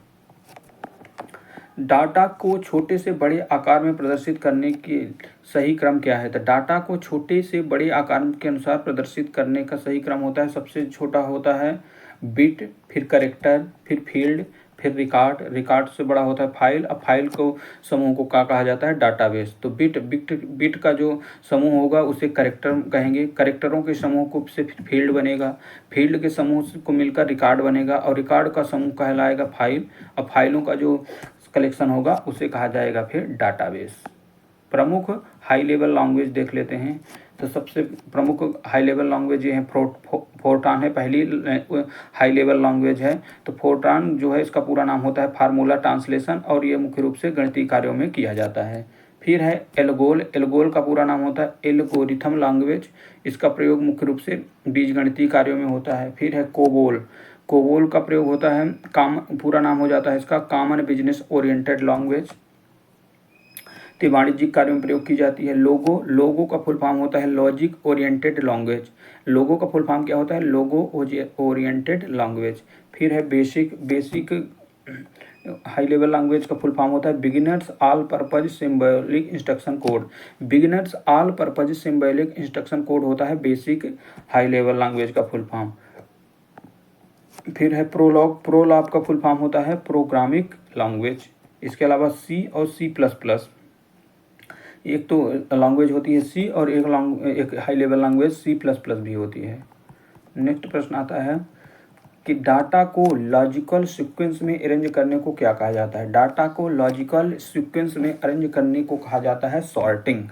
डाटा को छोटे से बड़े आकार में प्रदर्शित करने के सही क्रम क्या है? तो डाटा को छोटे से बड़े आकार के अनुसार प्रदर्शित करने का सही क्रम होता है, सबसे छोटा होता है बिट, फिर कैरेक्टर, फिर फील्ड, फिर रिकॉर्ड से बड़ा होता है फाइल। अब फाइल को समूह को क्या कहा जाता है? डाटाबेस। तो बिट का जो समूह होगा उसे कैरेक्टर कहेंगे। कैरेक्टरों के समूह को से फिर फील्ड बनेगा, फील्ड के समूह को मिलकर रिकॉर्ड बनेगा और रिकॉर्ड का समूह कहलाएगा फाइल। अब फाइलों का जो कलेक्शन होगा उसे कहा जाएगा फिर डाटाबेस। प्रमुख हाई लेवल लैंग्वेज देख लेते हैं। तो सबसे प्रमुख हाई लेवल लैंग्वेज ये है फोरट्रान है, पहली हाई लेवल लैंग्वेज है। तो फोरट्रान जो है इसका पूरा नाम होता है फार्मूला ट्रांसलेशन और ये मुख्य रूप से गणितीय कार्यों में किया जाता है। फिर है एल्गोल का पूरा नाम होता है एल्गोरिथम लैंग्वेज, इसका प्रयोग मुख्य रूप से बीजगणितीय कार्यों में होता है। फिर है कोबोल का प्रयोग होता है पूरा नाम हो जाता है इसका कॉमन बिजनेस ओरिएंटेड लैंग्वेज, तो वाणिज्यिक कार्यों में प्रयोग की जाती है। लोगो का फुल फॉर्म होता है लॉजिक ओरिएंटेड लैंग्वेज। लोगो का फुल फॉर्म क्या होता है? लोगो ओरिएंटेड लैंग्वेज। फिर है बेसिक हाई लेवल लैंग्वेज का फुल फॉर्म होता है beginners all purpose symbolic instruction code. Beginners all purpose symbolic instruction code होता है बेसिक हाई लेवल लैंग्वेज का फुल फॉर्म। फिर है प्रोलॉग का फुल फॉर्म होता है प्रोग्रामिंग लैंग्वेज। इसके अलावा C और C++, एक तो लैंग्वेज होती है C और एक हाई लेवल लैंग्वेज C++ भी होती है। नेक्स्ट प्रश्न आता है कि डाटा को लॉजिकल सीक्वेंस में अरेंज करने को क्या कहा जाता है? डाटा को लॉजिकल सीक्वेंस में अरेंज करने को कहा जाता है सॉर्टिंग।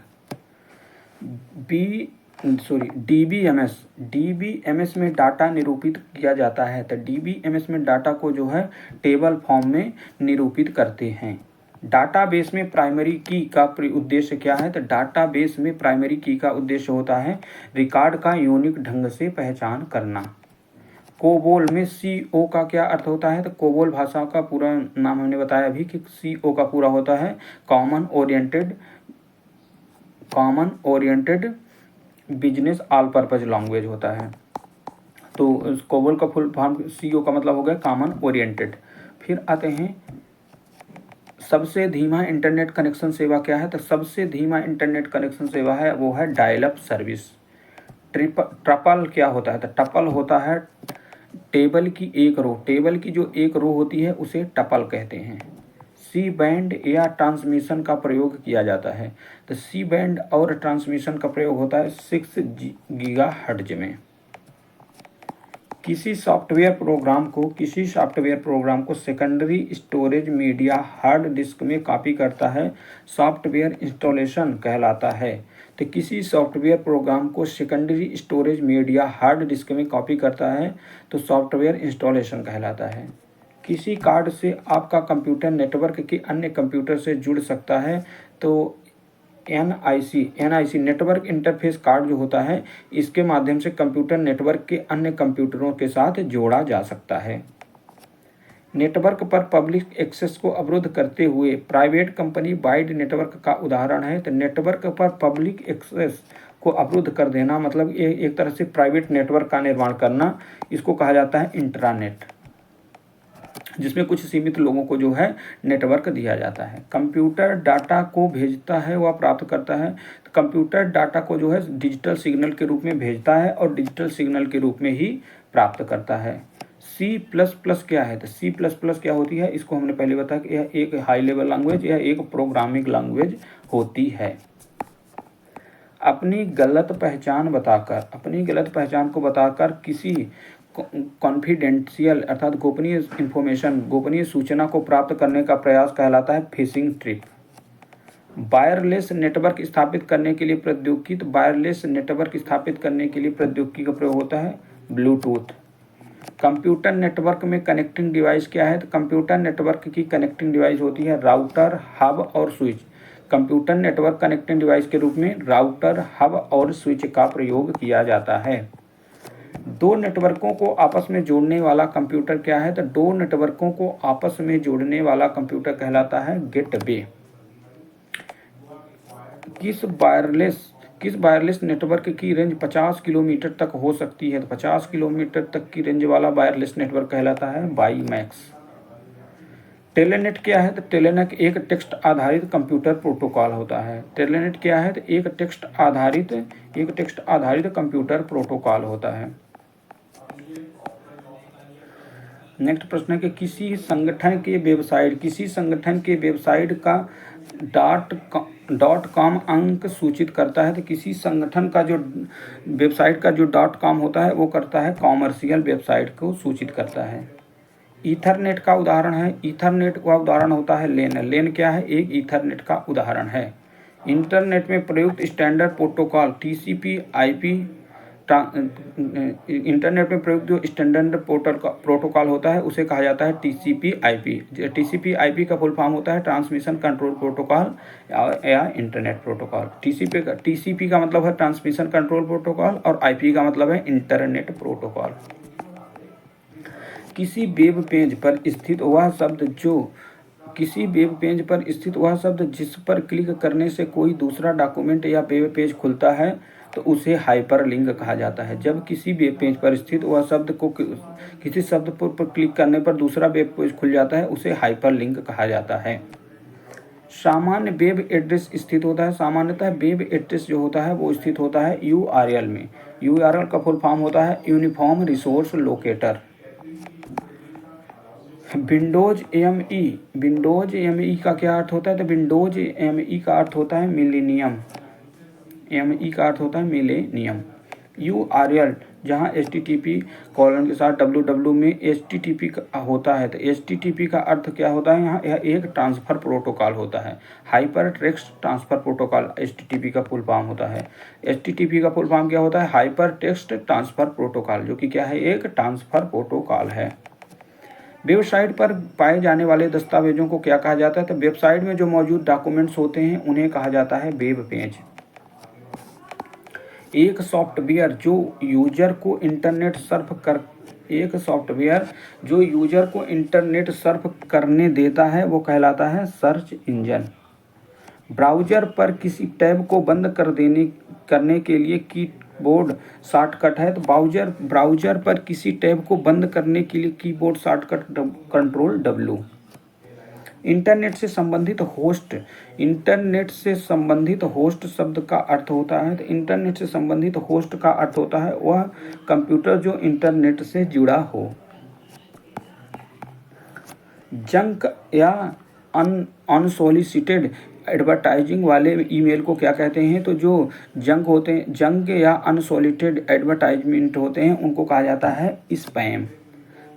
DBMS में डाटा निरूपित किया जाता है। तो DBMS में डाटा को जो है टेबल फॉर्म में निरूपित करते हैं। डाटाबेस में प्राइमरी की का उद्देश्य क्या है? तो डाटाबेस में प्राइमरी की का उद्देश्य होता है रिकॉर्ड का यूनिक ढंग से पहचान करना। कोबोल में CO का क्या अर्थ होता है? तो कोबोल भाषा का पूरा नाम हमने बताया अभी कि CO का पूरा होता है common oriented business all purpose language होता है। तो कोबोल का फुल फॉर्म CO का मतलब हो गया कॉमन ओरिएंटेड। फिर आते हैं सबसे धीमा इंटरनेट कनेक्शन सेवा क्या है? तो सबसे धीमा इंटरनेट कनेक्शन सेवा है वो है डायल अप सर्विस। ट्रपल क्या होता है? तो टपल होता है टेबल की जो एक रो होती है उसे टपल कहते हैं। सी बैंड या ट्रांसमिशन का प्रयोग किया जाता है। तो सी बैंड और ट्रांसमिशन का प्रयोग होता है 6 गीगाहर्ट्ज में। किसी सॉफ्टवेयर प्रोग्राम को secondary storage media hard disk में कॉपी करता है, सॉफ्टवेयर इंस्टॉलेशन कहलाता है। तो किसी सॉफ्टवेयर प्रोग्राम को secondary storage media hard disk में कॉपी करता है तो सॉफ्टवेयर इंस्टॉलेशन कहलाता है। किसी कार्ड से आपका कंप्यूटर नेटवर्क के अन्य कंप्यूटर से जुड़ सकता है तो NIC नेटवर्क इंटरफेस कार्ड जो होता है, इसके माध्यम से कंप्यूटर नेटवर्क के अन्य कंप्यूटरों के साथ जोड़ा जा सकता है। नेटवर्क पर पब्लिक एक्सेस को अवरुद्ध करते हुए प्राइवेट कंपनी वाइड नेटवर्क का उदाहरण है। तो नेटवर्क पर पब्लिक एक्सेस को अवरुद्ध कर देना मतलब ये एक तरह से प्राइवेट नेटवर्क का निर्माण करना, इसको कहा जाता है इंट्रानेट, जिसमें कुछ सीमित लोगों को जो है नेटवर्क दिया जाता है। कंप्यूटर डाटा को भेजता है व प्राप्त करता है। तो कंप्यूटर डाटा को जो है डिजिटल सिग्नल के रूप में भेजता है और डिजिटल सिग्नल के रूप में ही प्राप्त करता है। C++ क्या है? तो C++ क्या होती है, इसको हमने पहले बताया कि यह एक हाई लेवल लैंग्वेज या एक प्रोग्रामिंग लैंग्वेज होती है। अपनी गलत पहचान को बताकर किसी कॉन्फिडेंशियल अर्थात गोपनीय सूचना को प्राप्त करने का प्रयास कहलाता है फिशिंग ट्रिक। वायरलेस नेटवर्क स्थापित करने के लिए प्रौद्योगिकी का प्रयोग होता है ब्लूटूथ। कंप्यूटर नेटवर्क में कनेक्टिंग डिवाइस क्या है? तो कंप्यूटर नेटवर्क की कनेक्टिंग डिवाइस होती है राउटर, हब और switch. Computer network connecting device के रूप में राउटर, हब और स्विच का प्रयोग किया जाता है। दो नेटवर्कों को आपस में जोड़ने वाला कंप्यूटर क्या है? तो दो नेटवर्कों को आपस में जोड़ने वाला कंप्यूटर कहलाता है गेटवे। किस वायरलेस नेटवर्क की रेंज 50 किलोमीटर तक हो सकती है? तो 50 किलोमीटर तक की रेंज वाला वायरलेस नेटवर्क कहलाता है वाईमैक्स। टेलेनेट क्या है? तो टेलेनेट एक टेक्स्ट आधारित कंप्यूटर प्रोटोकॉल होता है। टेलेनेट क्या है? तो एक टेक्स्ट आधारित कंप्यूटर प्रोटोकॉल होता है। नेक्स्ट प्रश्न है कि किसी संगठन के वेबसाइट का .com अंक सूचित करता है। तो किसी संगठन का जो वेबसाइट का जो .com होता है वो करता है कॉमर्शियल वेबसाइट को सूचित करता है। ईथरनेट का उदाहरण होता है लेन क्या है? एक ईथरनेट का उदाहरण है। इंटरनेट में प्रयुक्त स्टैंडर्ड प्रोटोकॉल इंटरनेट में प्रयुक्त जो स्टैंडर्ड प्रोटोकॉल होता है उसे कहा जाता है TCP/IP। TCP/IP का फुल फॉर्म होता है ट्रांसमिशन कंट्रोल प्रोटोकॉल या इंटरनेट प्रोटोकॉल। TCP का मतलब है ट्रांसमिशन कंट्रोल प्रोटोकॉल और IP का मतलब है इंटरनेट प्रोटोकॉल। किसी वेब पेज पर स्थित वह शब्द जिस पर क्लिक करने से कोई दूसरा डॉक्यूमेंट या वेब पेज खुलता है तो उसे हाइपरलिंक कहा जाता है। जब किसी वेब पेज पर स्थित वह शब्द को किसी शब्द पर क्लिक करने पर दूसरा वेब पेज खुल जाता है उसे हाइपरलिंक कहा जाता है। सामान्य वेब एड्रेस स्थित होता है। सामान्यतः वेब एड्रेस जो होता है वो स्थित होता है URL में। URL का फुल फॉर्म होता है uniform resource locator. Windows ME का क्या अर्थ होता है? तो विंडोज ME का अर्थ होता है मिलेनियम। URL जहाँ HTTP कॉलन के साथ www में HTTP होता है। तो HTTP का अर्थ क्या होता है? यहाँ यह एक ट्रांसफ़र प्रोटोकॉल होता है। Hyper text transfer protocol HTTP का फुल फॉर्म होता है। HTTP का फुल फॉर्म क्या होता है? हाइपर टेक्स्ट ट्रांसफ़र प्रोटोकॉल, जो कि क्या है? एक ट्रांसफ़र प्रोटोकॉल है। वेबसाइट पर पाए जाने वाले दस्तावेजों को क्या कहा जाता है? तो वेबसाइट में जो मौजूद डॉक्यूमेंट्स होते हैं उन्हें कहा जाता है वेब पेज। एक सॉफ्टवेयर जो यूजर को इंटरनेट सर्फ करने देता है वो कहलाता है सर्च इंजन। ब्राउज़र पर किसी टैब को बंद करने के लिए कीबोर्ड शॉर्टकट है। तो ब्राउज़र पर किसी टैब को बंद करने के लिए कीबोर्ड शॉर्टकट Ctrl+W। इंटरनेट से संबंधित होस्ट शब्द का अर्थ होता है। तो इंटरनेट से संबंधित होस्ट का अर्थ होता है वह कंप्यूटर जो इंटरनेट से जुड़ा हो। जंक या अनसॉलिसिटेड एडवर्टाइजिंग वाले ईमेल को क्या कहते हैं? तो जो जंक या अनसॉलिटेड एडवर्टाइजमेंट होते हैं उनको कहा जाता है स्पैम।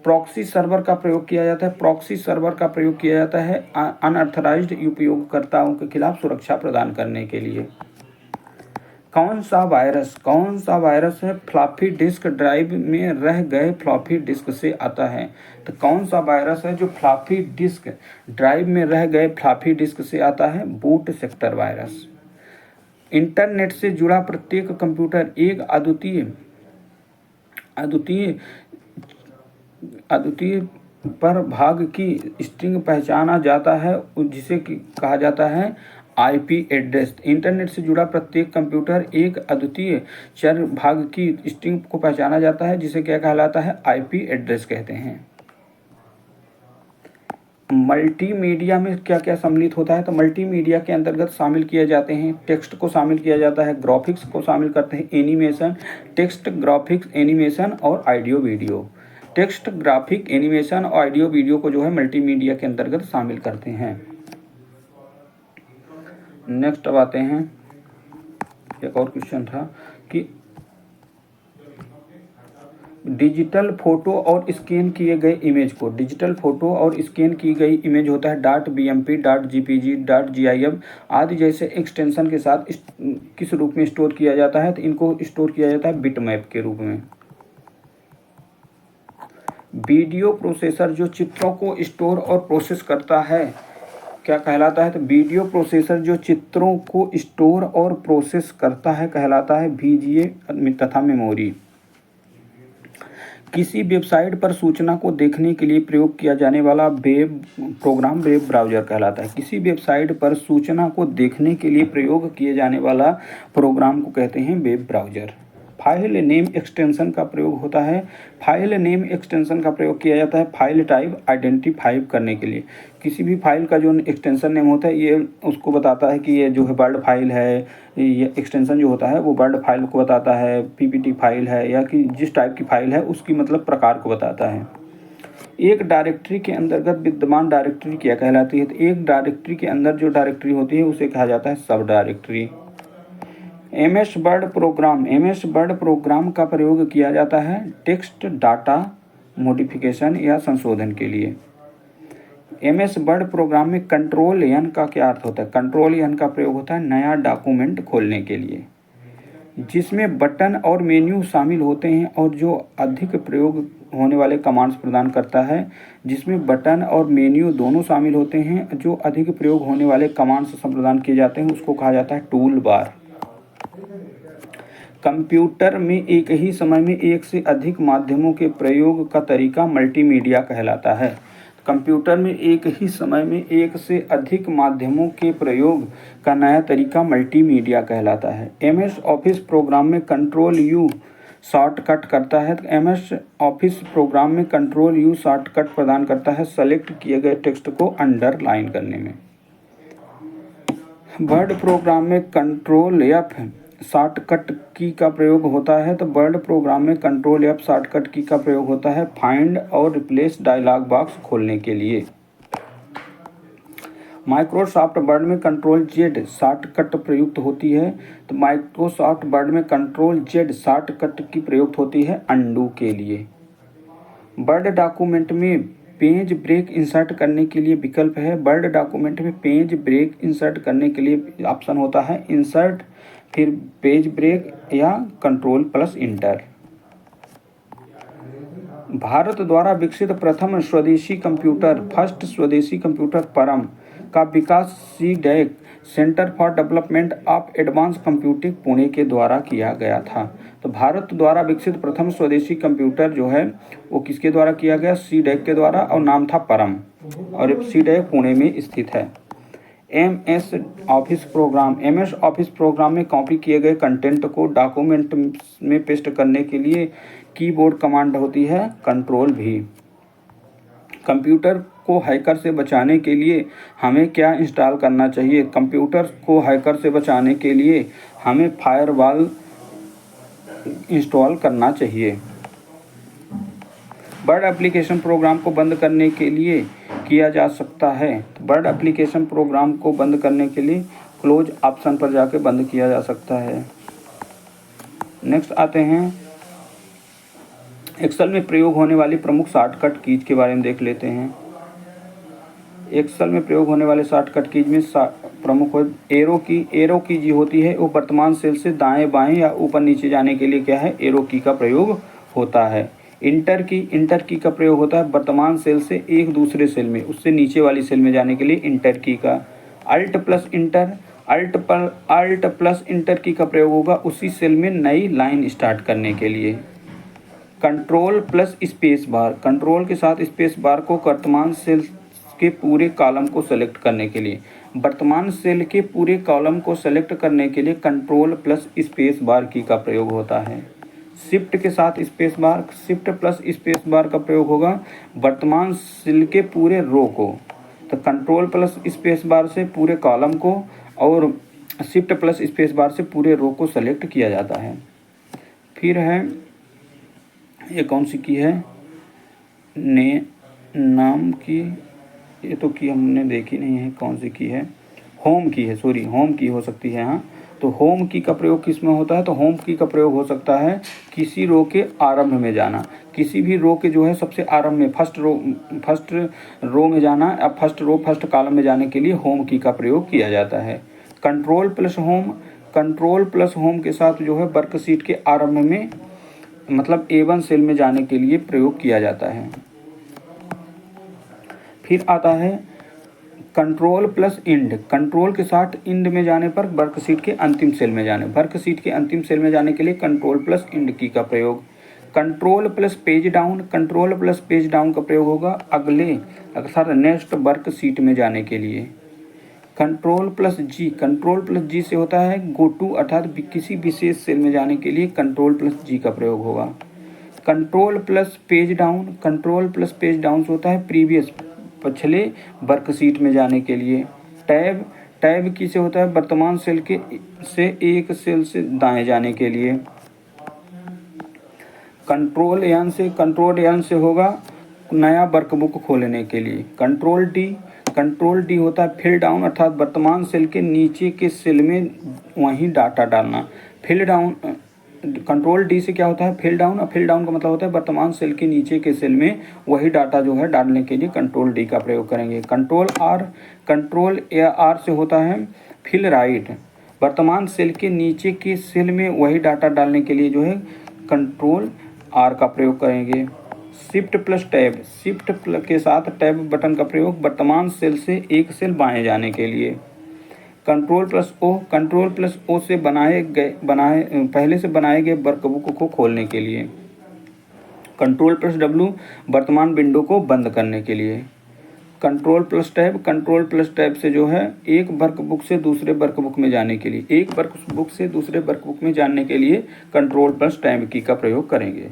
प्रॉक्सी सर्वर का प्रयोग किया जाता है। प्रॉक्सी सर्वर का प्रयोग किया जाता है अनऑथराइज्ड उपयोगकर्ताओं के खिलाफ सुरक्षा प्रदान करने के लिए। कौन सा वायरस है फ्लॉपी डिस्क ड्राइव में रह गए फ्लॉपी डिस्क से आता है? तो कौन सा वायरस है जो फ्लॉपी डिस्क ड्राइव में रह गए फ्लॉपी डिस्क से आता है? Boot sector virus. इंटरनेट से जुड़ा प्रत्येक कंप्यूटर एक अद्वितीय पर भाग की स्ट्रिंग पहचाना जाता है जिसे कहा जाता है आईपी एड्रेस। इंटरनेट से जुड़ा प्रत्येक कंप्यूटर एक अद्वितीय चर भाग की स्ट्रिंग को पहचाना जाता है जिसे क्या कहलाता है? आईपी एड्रेस कहते हैं। मल्टीमीडिया में क्या क्या सम्मिलित होता है? तो मल्टीमीडिया के अंतर्गत शामिल किए जाते हैं टेक्स्ट को शामिल किया जाता है, ग्राफिक्स को शामिल करते हैं, एनिमेशन, टेक्स्ट, ग्राफिक्स, एनिमेशन और audio video. Text, graphic, animation और ऑडियो वीडियो को जो है मल्टीमीडिया के अंतर्गत शामिल करते हैं। नेक्स्ट अब आते हैं, एक और क्वेश्चन था कि डिजिटल फोटो और स्कैन किए गए इमेज को, डिजिटल फोटो और स्कैन की गई इमेज होता है .bmp, .gpg, .gif आदि जैसे एक्सटेंशन के साथ किस रूप में स्टोर किया जाता है? तो इनको स्टोर किया जाता है बिटमैप के रूप में। वीडियो प्रोसेसर जो चित्रों को स्टोर और प्रोसेस करता है क्या कहलाता है? तो वीडियो प्रोसेसर जो चित्रों को स्टोर और प्रोसेस करता है कहलाता है VGA तथा मेमोरी। किसी वेबसाइट पर सूचना को देखने के लिए प्रयोग किया जाने वाला वेब प्रोग्राम वेब ब्राउज़र कहलाता है। किसी वेबसाइट पर सूचना को देखने के लिए प्रयोग किए जाने वाला प्रोग्राम को कहते हैं web browser. File name extension का प्रयोग होता है। फाइल नेम एक्सटेंशन का प्रयोग किया जाता है फाइल टाइप आइडेंटिफाई करने के लिए। किसी भी फाइल का जो एक्सटेंशन नेम होता है ये उसको बताता है कि ये जो है वर्ड फाइल है, ये एक्सटेंशन जो होता है वो वर्ड फाइल को बताता है, PPT फाइल है या कि जिस टाइप की फाइल है उसकी मतलब प्रकार को बताता है। एक डायरेक्टरी के अंतर्गत विद्यमान डायरेक्टरी क्या कहलाती है? तो एक डायरेक्टरी के अंदर जो डायरेक्टरी होती है उसे कहा जाता है सब डायरेक्टरी। MS वर्ड प्रोग्राम का प्रयोग किया जाता है टेक्स्ट डाटा मॉडिफिकेशन या संशोधन के लिए। MS वर्ड प्रोग्राम में कंट्रोल N का क्या अर्थ होता है? कंट्रोल N का प्रयोग होता है नया डॉक्यूमेंट खोलने के लिए, जिसमें बटन और मेन्यू शामिल होते हैं और जो अधिक प्रयोग होने वाले कमांड्स प्रदान करता है। जिसमें बटन और मेन्यू दोनों शामिल होते हैं, जो अधिक प्रयोग होने वाले कमांड्स प्रदान किए जाते हैं उसको कहा जाता है टूल बार। कंप्यूटर में एक ही समय में एक से अधिक माध्यमों के प्रयोग का तरीका मल्टीमीडिया कहलाता है। कंप्यूटर में एक ही समय में एक से अधिक माध्यमों के प्रयोग का नया तरीका मल्टीमीडिया कहलाता है। MS ऑफिस प्रोग्राम में कंट्रोल U शॉर्टकट करता है। MS ऑफिस प्रोग्राम में कंट्रोल U शॉर्टकट प्रदान करता है सेलेक्ट किए गए टेक्स्ट को अंडरलाइन करने में। वर्ड प्रोग्राम में कंट्रोल F शॉर्टकट की का प्रयोग होता है। तो वर्ड प्रोग्राम में कंट्रोल F शॉर्टकट की का प्रयोग होता है फाइंड और रिप्लेस डायलॉग बॉक्स खोलने के लिए। माइक्रोसॉफ्ट वर्ड में कंट्रोल Z शॉर्टकट प्रयुक्त होती है। तो माइक्रोसॉफ्ट वर्ड में कंट्रोल Z शॉर्टकट की प्रयुक्त होती है अंडू के लिए। वर्ड डॉक्यूमेंट में पेज ब्रेक इंसर्ट करने के लिए विकल्प है। वर्ड डॉक्यूमेंट में पेज ब्रेक इंसर्ट करने के लिए ऑप्शन होता है इंसर्ट, फिर पेज ब्रेक या कंट्रोल+ इंटर। भारत द्वारा विकसित प्रथम स्वदेशी कंप्यूटर फर्स्ट स्वदेशी कंप्यूटर परम का विकास CDEC centre for development of advance computing Pune के द्वारा किया गया था। तो भारत द्वारा विकसित प्रथम स्वदेशी कंप्यूटर जो है वो किसके द्वारा किया गया? CDEC के द्वारा, और नाम था परम, और CDEC पुणे में स्थित है। MS ऑफिस प्रोग्राम में कॉपी किए गए कंटेंट को डॉक्यूमेंट में पेस्ट करने के लिए कीबोर्ड कमांड होती है कंट्रोल-V। कंप्यूटर को हैकर से बचाने के लिए हमें क्या इंस्टॉल करना चाहिए? कंप्यूटर को हैकर से बचाने के लिए हमें फायरवॉल इंस्टॉल करना चाहिए। वर्ड एप्लीकेशन प्रोग्राम को बंद करने के लिए किया जा सकता है। वर्ड एप्लीकेशन प्रोग्राम को बंद करने के लिए क्लोज ऑप्शन पर जाके बंद किया जा सकता है। नेक्स्ट आते हैं एक्सेल में प्रयोग होने वाली प्रमुख शॉर्टकट कीज के बारे में देख लेते हैं। एक्सेल में प्रयोग होने वाले शॉर्टकट कीज में प्रमुख एरो की जी होती है, वो वर्तमान सेल से दाएं बाएं या ऊपर नीचे जाने के लिए क्या है, एरो की का प्रयोग होता है। इंटर की का प्रयोग होता है वर्तमान सेल से एक दूसरे सेल में, उससे नीचे वाली सेल में जाने के लिए इंटर की का। अल्ट प्लस इंटर की का प्रयोग होगा उसी सेल में नई लाइन स्टार्ट करने के लिए। Control plus space bar, control के साथ स्पेस बार को वर्तमान सेल के पूरे कॉलम को सेलेक्ट करने के लिए, वर्तमान सेल के पूरे कॉलम को सेलेक्ट करने के लिए कंट्रोल प्लस स्पेस बार की का प्रयोग होता है। शिफ्ट के साथ space bar, shift plus space bar का प्रयोग होगा वर्तमान सेल के पूरे रो को, तो कंट्रोल प्लस स्पेस बार से पूरे कॉलम को और शिफ्ट प्लस स्पेस बार से पूरे रो को सेलेक्ट किया जाता है। फिर है ये कौन सी की है, नाम की, ये तो की हमने देखी नहीं है, कौन सी की है, होम की है, सॉरी होम की हो सकती है। हाँ, तो होम की का प्रयोग किस में होता है, तो होम की का प्रयोग हो सकता है किसी रो के आरंभ में जाना, किसी भी रो के जो है सबसे आरंभ में फर्स्ट रो में जाना या फर्स्ट कॉलम में जाने के लिए होम की का प्रयोग किया जाता है। कंट्रोल प्लस होम के साथ जो है वर्कशीट के आरंभ में मतलब A1 सेल में जाने के लिए प्रयोग किया जाता है। फिर आता है कंट्रोल प्लस इंड, कंट्रोल के साथ इंड में जाने पर वर्कशीट के अंतिम सेल में जाने, वर्कशीट के अंतिम सेल में जाने के लिए कंट्रोल प्लस इंड की का प्रयोग। कंट्रोल प्लस पेज डाउन का प्रयोग होगा अगले अर्थात नेक्स्ट वर्कशीट में जाने के लिए। कंट्रोल प्लस जी से होता है गो टू अर्थात किसी विशेष सेल में जाने के लिए कंट्रोल प्लस जी का प्रयोग होगा। कंट्रोल प्लस पेज डाउन से होता है प्रीवियस पिछले वर्कशीट में जाने के लिए। टैब की से होता है वर्तमान सेल से एक सेल से दाएं जाने के लिए। कंट्रोल एन से होगा नया वर्कबुक खोलने के लिए। कंट्रोल डी होता है फिल डाउन अर्थात वर्तमान सेल के नीचे के सेल में वहीं डाटा डालना। कंट्रोल डी से क्या होता है फिल डाउन, और फिल डाउन का मतलब होता है वर्तमान सेल के नीचे के सेल में वही डाटा जो है डालने के लिए कंट्रोल डी का प्रयोग करेंगे। कंट्रोल आर से होता है फिल राइट, वर्तमान सेल के नीचे के सेल में वही डाटा डालने के लिए जो है कंट्रोल आर का प्रयोग करेंगे। शिफ्ट के साथ टैब बटन का प्रयोग वर्तमान सेल से एक सेल बाएं जाने के लिए। कंट्रोल प्लस ओ से पहले से बनाए गए वर्कबुक को खोलने के लिए। कंट्रोल प्लस डब्ल्यू वर्तमान विंडो को बंद करने के लिए। कंट्रोल प्लस टैब से जो है एक वर्कबुक से दूसरे वर्कबुक में जाने के लिए, कंट्रोल प्लस टैब की का प्रयोग करेंगे।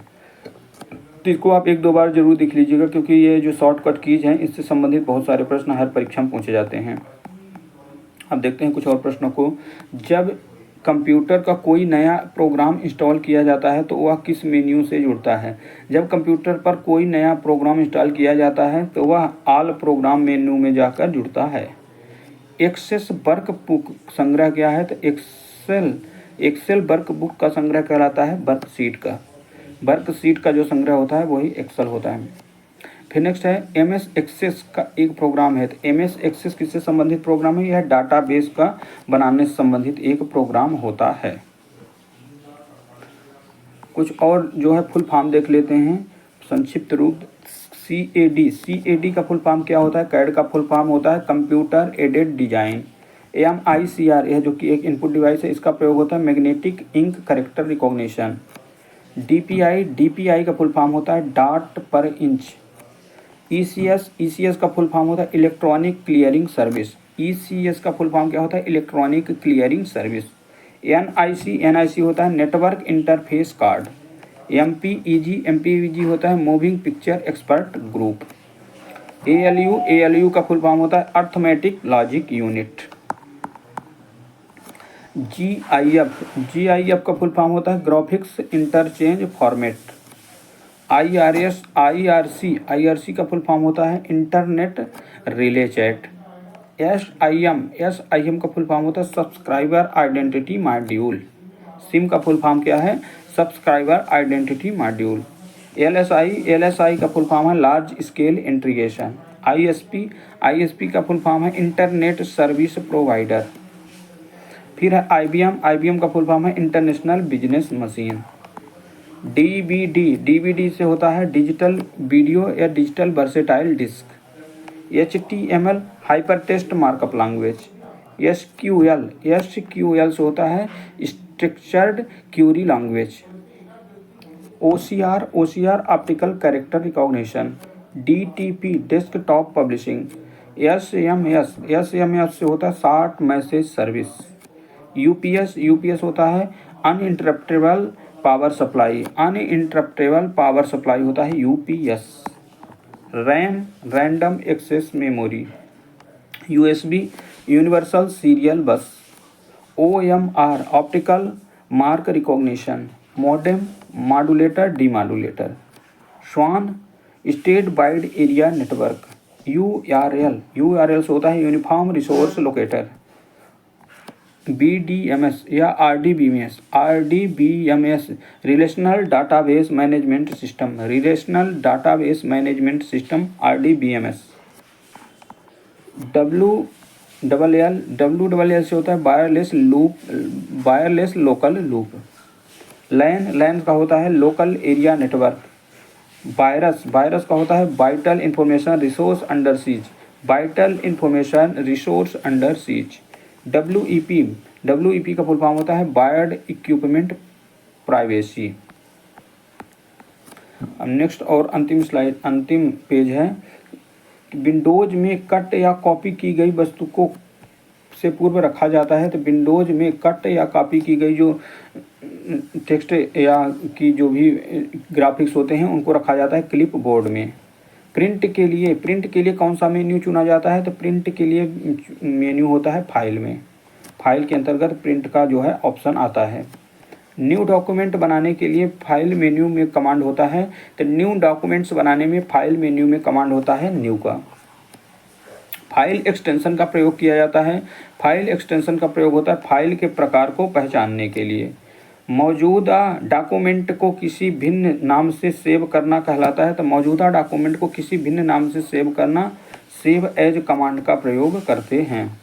तो इसको आप एक दो बार जरूर देख लीजिएगा क्योंकि ये जो शॉर्टकट कीज हैं इससे संबंधित बहुत सारे प्रश्न हर परीक्षा में पूछे जाते हैं। अब देखते हैं कुछ और प्रश्नों को। जब कंप्यूटर का कोई नया प्रोग्राम इंस्टॉल किया जाता है तो वह किस मेन्यू से जुड़ता है? जब कंप्यूटर पर कोई नया प्रोग्राम इंस्टॉल किया जाता है तो वह ऑल प्रोग्राम मेन्यू में जाकर जुड़ता है। एक्सेस वर्कबुक संग्रह क्या है? तो एक्सेल वर्कबुक का संग्रह कहलाता है वर्कशीट का जो संग्रह होता है वही एक्सेल होता है। फिर नेक्स्ट है MS एक्सेस का एक प्रोग्राम है। तो MS एक्सेस किससे संबंधित प्रोग्राम है? यह डाटाबेस का बनाने से संबंधित एक प्रोग्राम होता है। कुछ और जो है फुल फॉर्म देख लेते हैं संक्षिप्त रूप। CAD का फुल फॉर्म क्या होता है? कैड का फुल फॉर्म होता है कंप्यूटर एडेड डिजाइन। MICR यह जो कि एक इनपुट डिवाइस है, इसका प्रयोग होता है magnetic ink character recognition. DPI का फुल फॉर्म होता है डॉट पर इंच। ECS का फुल फॉर्म होता है इलेक्ट्रॉनिक क्लियरिंग सर्विस। ECS का फुल फॉर्म क्या होता है? Electronic clearing service. NIC होता है नेटवर्क इंटरफेस कार्ड। MPEG होता है moving picture expert group. ALU का फुल फॉर्म होता है अर्थमेटिक लॉजिक यूनिट। GIF का फुल फॉर्म होता है ग्राफिक्स इंटरचेंज फॉर्मेट। IRC का फुल फॉर्म होता है इंटरनेट रिले चैट। SIM का फुल फॉर्म होता है सब्सक्राइबर आइडेंटिटी मॉड्यूल। सिम का फुल फॉर्म क्या है? Subscriber identity module. LSI का फुल फॉर्म है लार्ज स्केल इंटीग्रेशन। ISP का फुल फॉर्म है इंटरनेट सर्विस प्रोवाइडर। फिर है IBM का फुल फॉर्म है इंटरनेशनल बिजनेस मशीन। DVD से होता है डिजिटल वीडियो या digital versatile disc. HTML hyper text markup language. SQL से होता है structured query language. OCR optical character recognition. DTP desktop publishing. SMS से होता है शॉर्ट मैसेज सर्विस। UPS होता है अनइंटरप्टेबल पावर सप्लाई। होता है UPS। RAM random access memory. USB universal serial bus. OMR optical mark recognition. Modem modulator demodulator. स्वान state wide area network. URL से होता है यूनिफॉर्म रिसोर्स लोकेटर। BDMS या RDBMS relational database management system RDBMS। WLL से होता है wireless local loop. LAN का होता है लोकल एरिया नेटवर्क। वायरस का होता है vital information resource under seize. WEP का फुल फॉर्म होता है वायर्ड इक्विपमेंट प्राइवेसी। अब नेक्स्ट और अंतिम पेज है। विंडोज में कट या कॉपी की गई वस्तु को से पूर्व रखा जाता है। तो विंडोज में कट या कॉपी की गई जो टेक्स्ट या की जो भी ग्राफिक्स होते हैं उनको रखा जाता है क्लिप बोर्ड में। प्रिंट के लिए कौन सा मेन्यू चुना जाता है? तो प्रिंट के लिए मेन्यू होता है फाइल में। फाइल के अंतर्गत प्रिंट का जो है ऑप्शन आता है। न्यू डॉक्यूमेंट बनाने के लिए फाइल मेन्यू में कमांड होता है। तो न्यू डॉक्यूमेंट्स बनाने में फाइल मेन्यू में कमांड होता है न्यू का। फाइल एक्सटेंशन का प्रयोग किया जाता है। फाइल एक्सटेंशन का प्रयोग होता है फाइल के प्रकार को पहचानने के लिए। मौजूदा डॉक्यूमेंट को किसी भिन्न नाम से सेव करना कहलाता है। तो मौजूदा डॉक्यूमेंट को किसी भिन्न नाम से सेव करना सेव एज कमांड का प्रयोग करते हैं।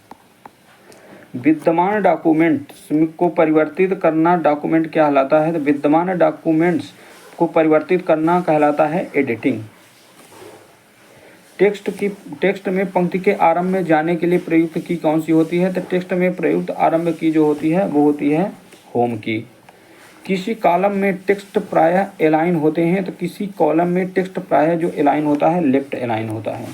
विद्यमान डॉक्यूमेंट्स को परिवर्तित करना डॉक्यूमेंट क्या कहलाता है? तो विद्यमान डॉक्यूमेंट्स को परिवर्तित करना कहलाता है एडिटिंग। टेक्स्ट में पंक्ति के आरंभ में जाने के लिए प्रयुक्त की कौन सी होती है? तो टेक्स्ट में प्रयुक्त आरंभ की जो होती है वो होती है होम की। किसी कॉलम में टेक्स्ट प्रायः एलाइन होते हैं। तो किसी कॉलम में टेक्स्ट प्रायः जो एलाइन होता है लेफ्ट एलाइन होता है।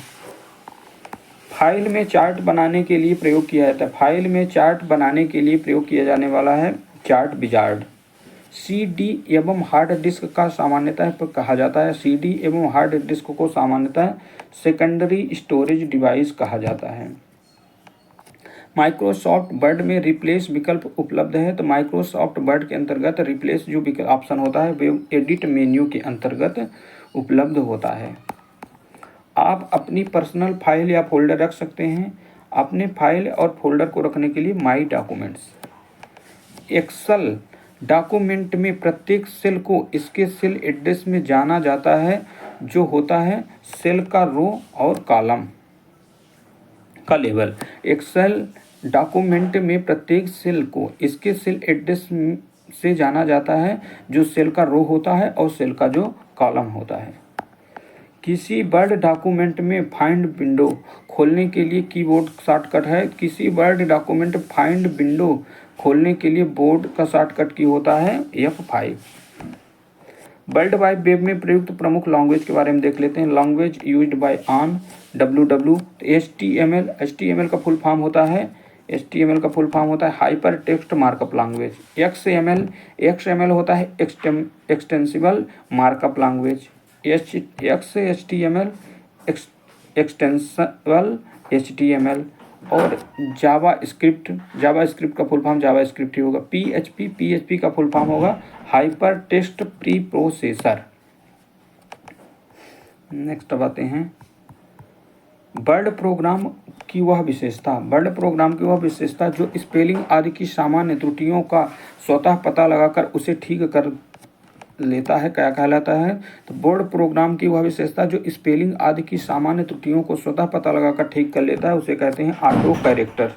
फाइल में चार्ट बनाने के लिए प्रयोग किया जाता है। फाइल में चार्ट बनाने के लिए प्रयोग किया जाने वाला है चार्ट विजार्ड। CD एवं हार्ड डिस्क का सामान्यतः कहा जाता है CD एवं हार्ड डिस्क को सामान्यतः सेकेंडरी स्टोरेज डिवाइस कहा जाता है। माइक्रोसॉफ्ट वर्ड में रिप्लेस विकल्प उपलब्ध है। तो माइक्रोसॉफ्ट वर्ड के अंतर्गत रिप्लेस जो विकल्प ऑप्शन होता है वो एडिट मेन्यू के अंतर्गत उपलब्ध होता है। आप अपनी पर्सनल फाइल या फोल्डर रख सकते हैं। अपने फाइल और फोल्डर को रखने के लिए माई डॉक्यूमेंट्स। एक्सेल डॉक्यूमेंट में प्रत्येक सेल को इसके सेल एड्रेस में जाना जाता है जो होता है सेल का रो और कॉलम का लेवल। एक्सेल डॉक्यूमेंट में प्रत्येक सेल को इसके सेल एड्रेस से जाना जाता है जो सेल का रो होता है और सेल का जो कॉलम होता है। किसी वर्ड डॉक्यूमेंट में फाइंड विंडो खोलने के लिए कीबोर्ड शॉर्टकट है। किसी वर्ड डॉक्यूमेंट फाइंड विंडो खोलने के लिए बोर्ड का शॉर्टकट की होता है F5। वर्ल्ड वाइड वेब में प्रयुक्त प्रमुख लैंग्वेज के बारे में देख लेते हैं। Language used by on WW। HTML का फुल फॉर्म होता है hyper text markup language. XML होता है extensible markup language. XHTML extensible HTML। और जावास्क्रिप्ट का फुल फॉर्म जावास्क्रिप्ट ही होगा। PHP का फुल फॉर्म होगा hyper text pre processor. Next अब आते हैं वर्ड प्रोग्राम की वह विशेषता। वर्ड प्रोग्राम की वह विशेषता जो स्पेलिंग आदि की सामान्य त्रुटियों का स्वतः पता लगाकर उसे ठीक कर लेता है, क्या कहलाता है? तो वर्ड प्रोग्राम की वह विशेषता जो स्पेलिंग आदि की सामान्य त्रुटियों को स्वतः पता लगाकर ठीक कर लेता है उसे कहते हैं ऑटो कैरेक्टर।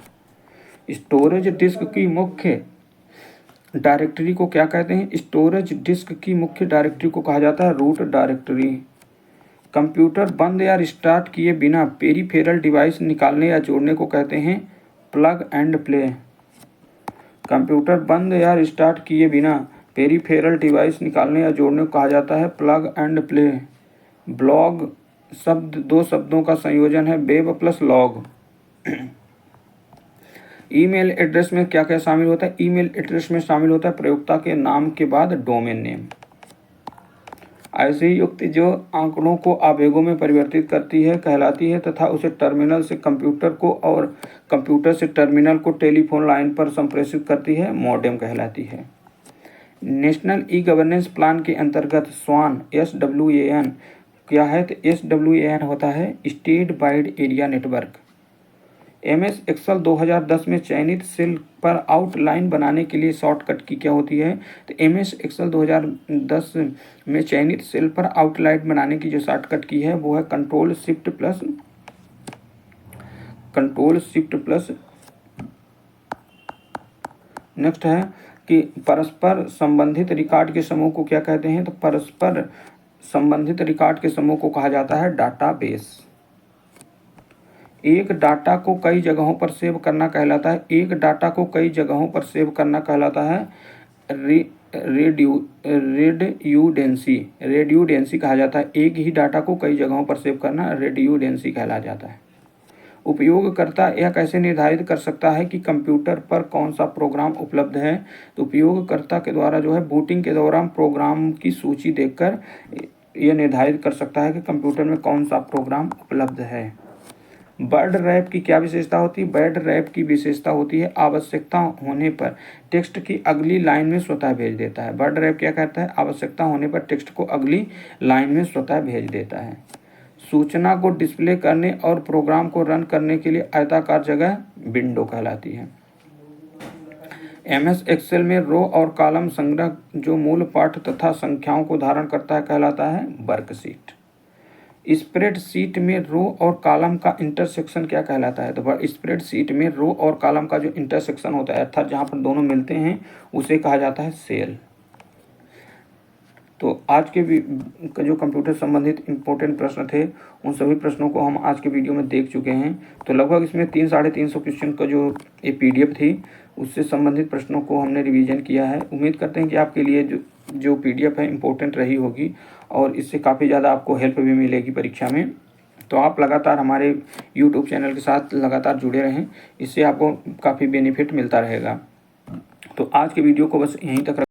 स्टोरेज डिस्क की मुख्य डायरेक्टरी को क्या कहते हैं? स्टोरेज डिस्क की मुख्य डायरेक्टरी को कहा जाता है रूट डायरेक्टरी। कंप्यूटर बंद या रिस्टार्ट किए बिना पेरिफेरल डिवाइस निकालने या जोड़ने को कहते हैं प्लग एंड प्ले। कंप्यूटर बंद या रिस्टार्ट किए बिना पेरिफेरल डिवाइस निकालने या जोड़ने को कहा जाता है प्लग एंड प्ले। ब्लॉग शब्द दो शब्दों का संयोजन है, web plus log. Email address में क्या क्या शामिल होता है? ईमेल एड्रेस में शामिल होता है प्रयोक्ता के नाम के बाद डोमेन नेम। ऐसी युक्ति जो आंकड़ों को आवेगों में परिवर्तित करती है कहलाती है तथा उसे टर्मिनल से कंप्यूटर को और कंप्यूटर से टर्मिनल को टेलीफोन लाइन पर संप्रेषित करती है मॉडेम कहलाती है। नेशनल ई गवर्नेंस प्लान के अंतर्गत स्वान SWAN क्या है? तो SWAN होता है state wide area network. MS excel 2010 में चयनित सेल पर आउटलाइन बनाने के लिए शॉर्टकट की क्या होती है? तो MS एक्सेल 2010 में चयनित सेल पर आउटलाइन बनाने की जो शॉर्टकट की है वो है कंट्रोल शिफ्ट प्लस। नेक्स्ट है कि परस्पर संबंधित रिकॉर्ड के समूह को क्या कहते हैं? तो परस्पर संबंधित रिकॉर्ड के समूह को कहा जाता है डाटाबेस। एक डाटा को कई जगहों पर सेव करना कहलाता है रेड्यूडेंसी कहा जाता है। एक ही डाटा को कई जगहों पर सेव करना रेड्यूडेंसी कहला जाता है। उपयोगकर्ता यह कैसे निर्धारित कर सकता है कि कंप्यूटर पर कौन सा प्रोग्राम उपलब्ध है? तो उपयोगकर्ता के द्वारा जो है बूटिंग के दौरान प्रोग्राम की सूची देखकर यह निर्धारित कर सकता है कि कंप्यूटर में कौन सा प्रोग्राम उपलब्ध है। वर्ड रैप की क्या विशेषता होती है? वर्ड रैप की विशेषता होती है आवश्यकता होने पर टेक्स्ट की अगली लाइन में स्वतः भेज देता है। वर्ड रैप क्या कहता है? आवश्यकता होने पर टेक्स्ट को अगली लाइन में स्वतः भेज देता है। सूचना को डिस्प्ले करने और प्रोग्राम को रन करने के लिए आयताकार जगह विंडो कहलाती है। MS एक्सेल में रो और कॉलम संग्रह जो मूल पाठ तथा संख्याओं को धारण करता है कहलाता है वर्कशीट। स्प्रेडशीट में रो और कॉलम का इंटरसेक्शन क्या कहलाता है? तो स्प्रेडशीट में रो और कॉलम का जो इंटरसेक्शन होता है अर्थात जहाँ पर दोनों मिलते हैं उसे कहा जाता है सेल। तो आज के जो कंप्यूटर संबंधित इम्पोर्टेंट प्रश्न थे उन सभी प्रश्नों को हम आज के वीडियो में देख चुके हैं। तो लगभग इसमें 300-350 क्वेश्चन का जो ये PDF थी उससे संबंधित प्रश्नों को हमने रिवीजन किया है। उम्मीद करते हैं कि आपके लिए जो PDF है इम्पोर्टेंट रही होगी और इससे काफ़ी ज़्यादा आपको हेल्प भी मिलेगी परीक्षा में। तो आप लगातार हमारे YouTube चैनल के साथ लगातार जुड़े रहें, इससे आपको काफ़ी बेनिफिट मिलता रहेगा। तो आज के वीडियो को बस यहीं तक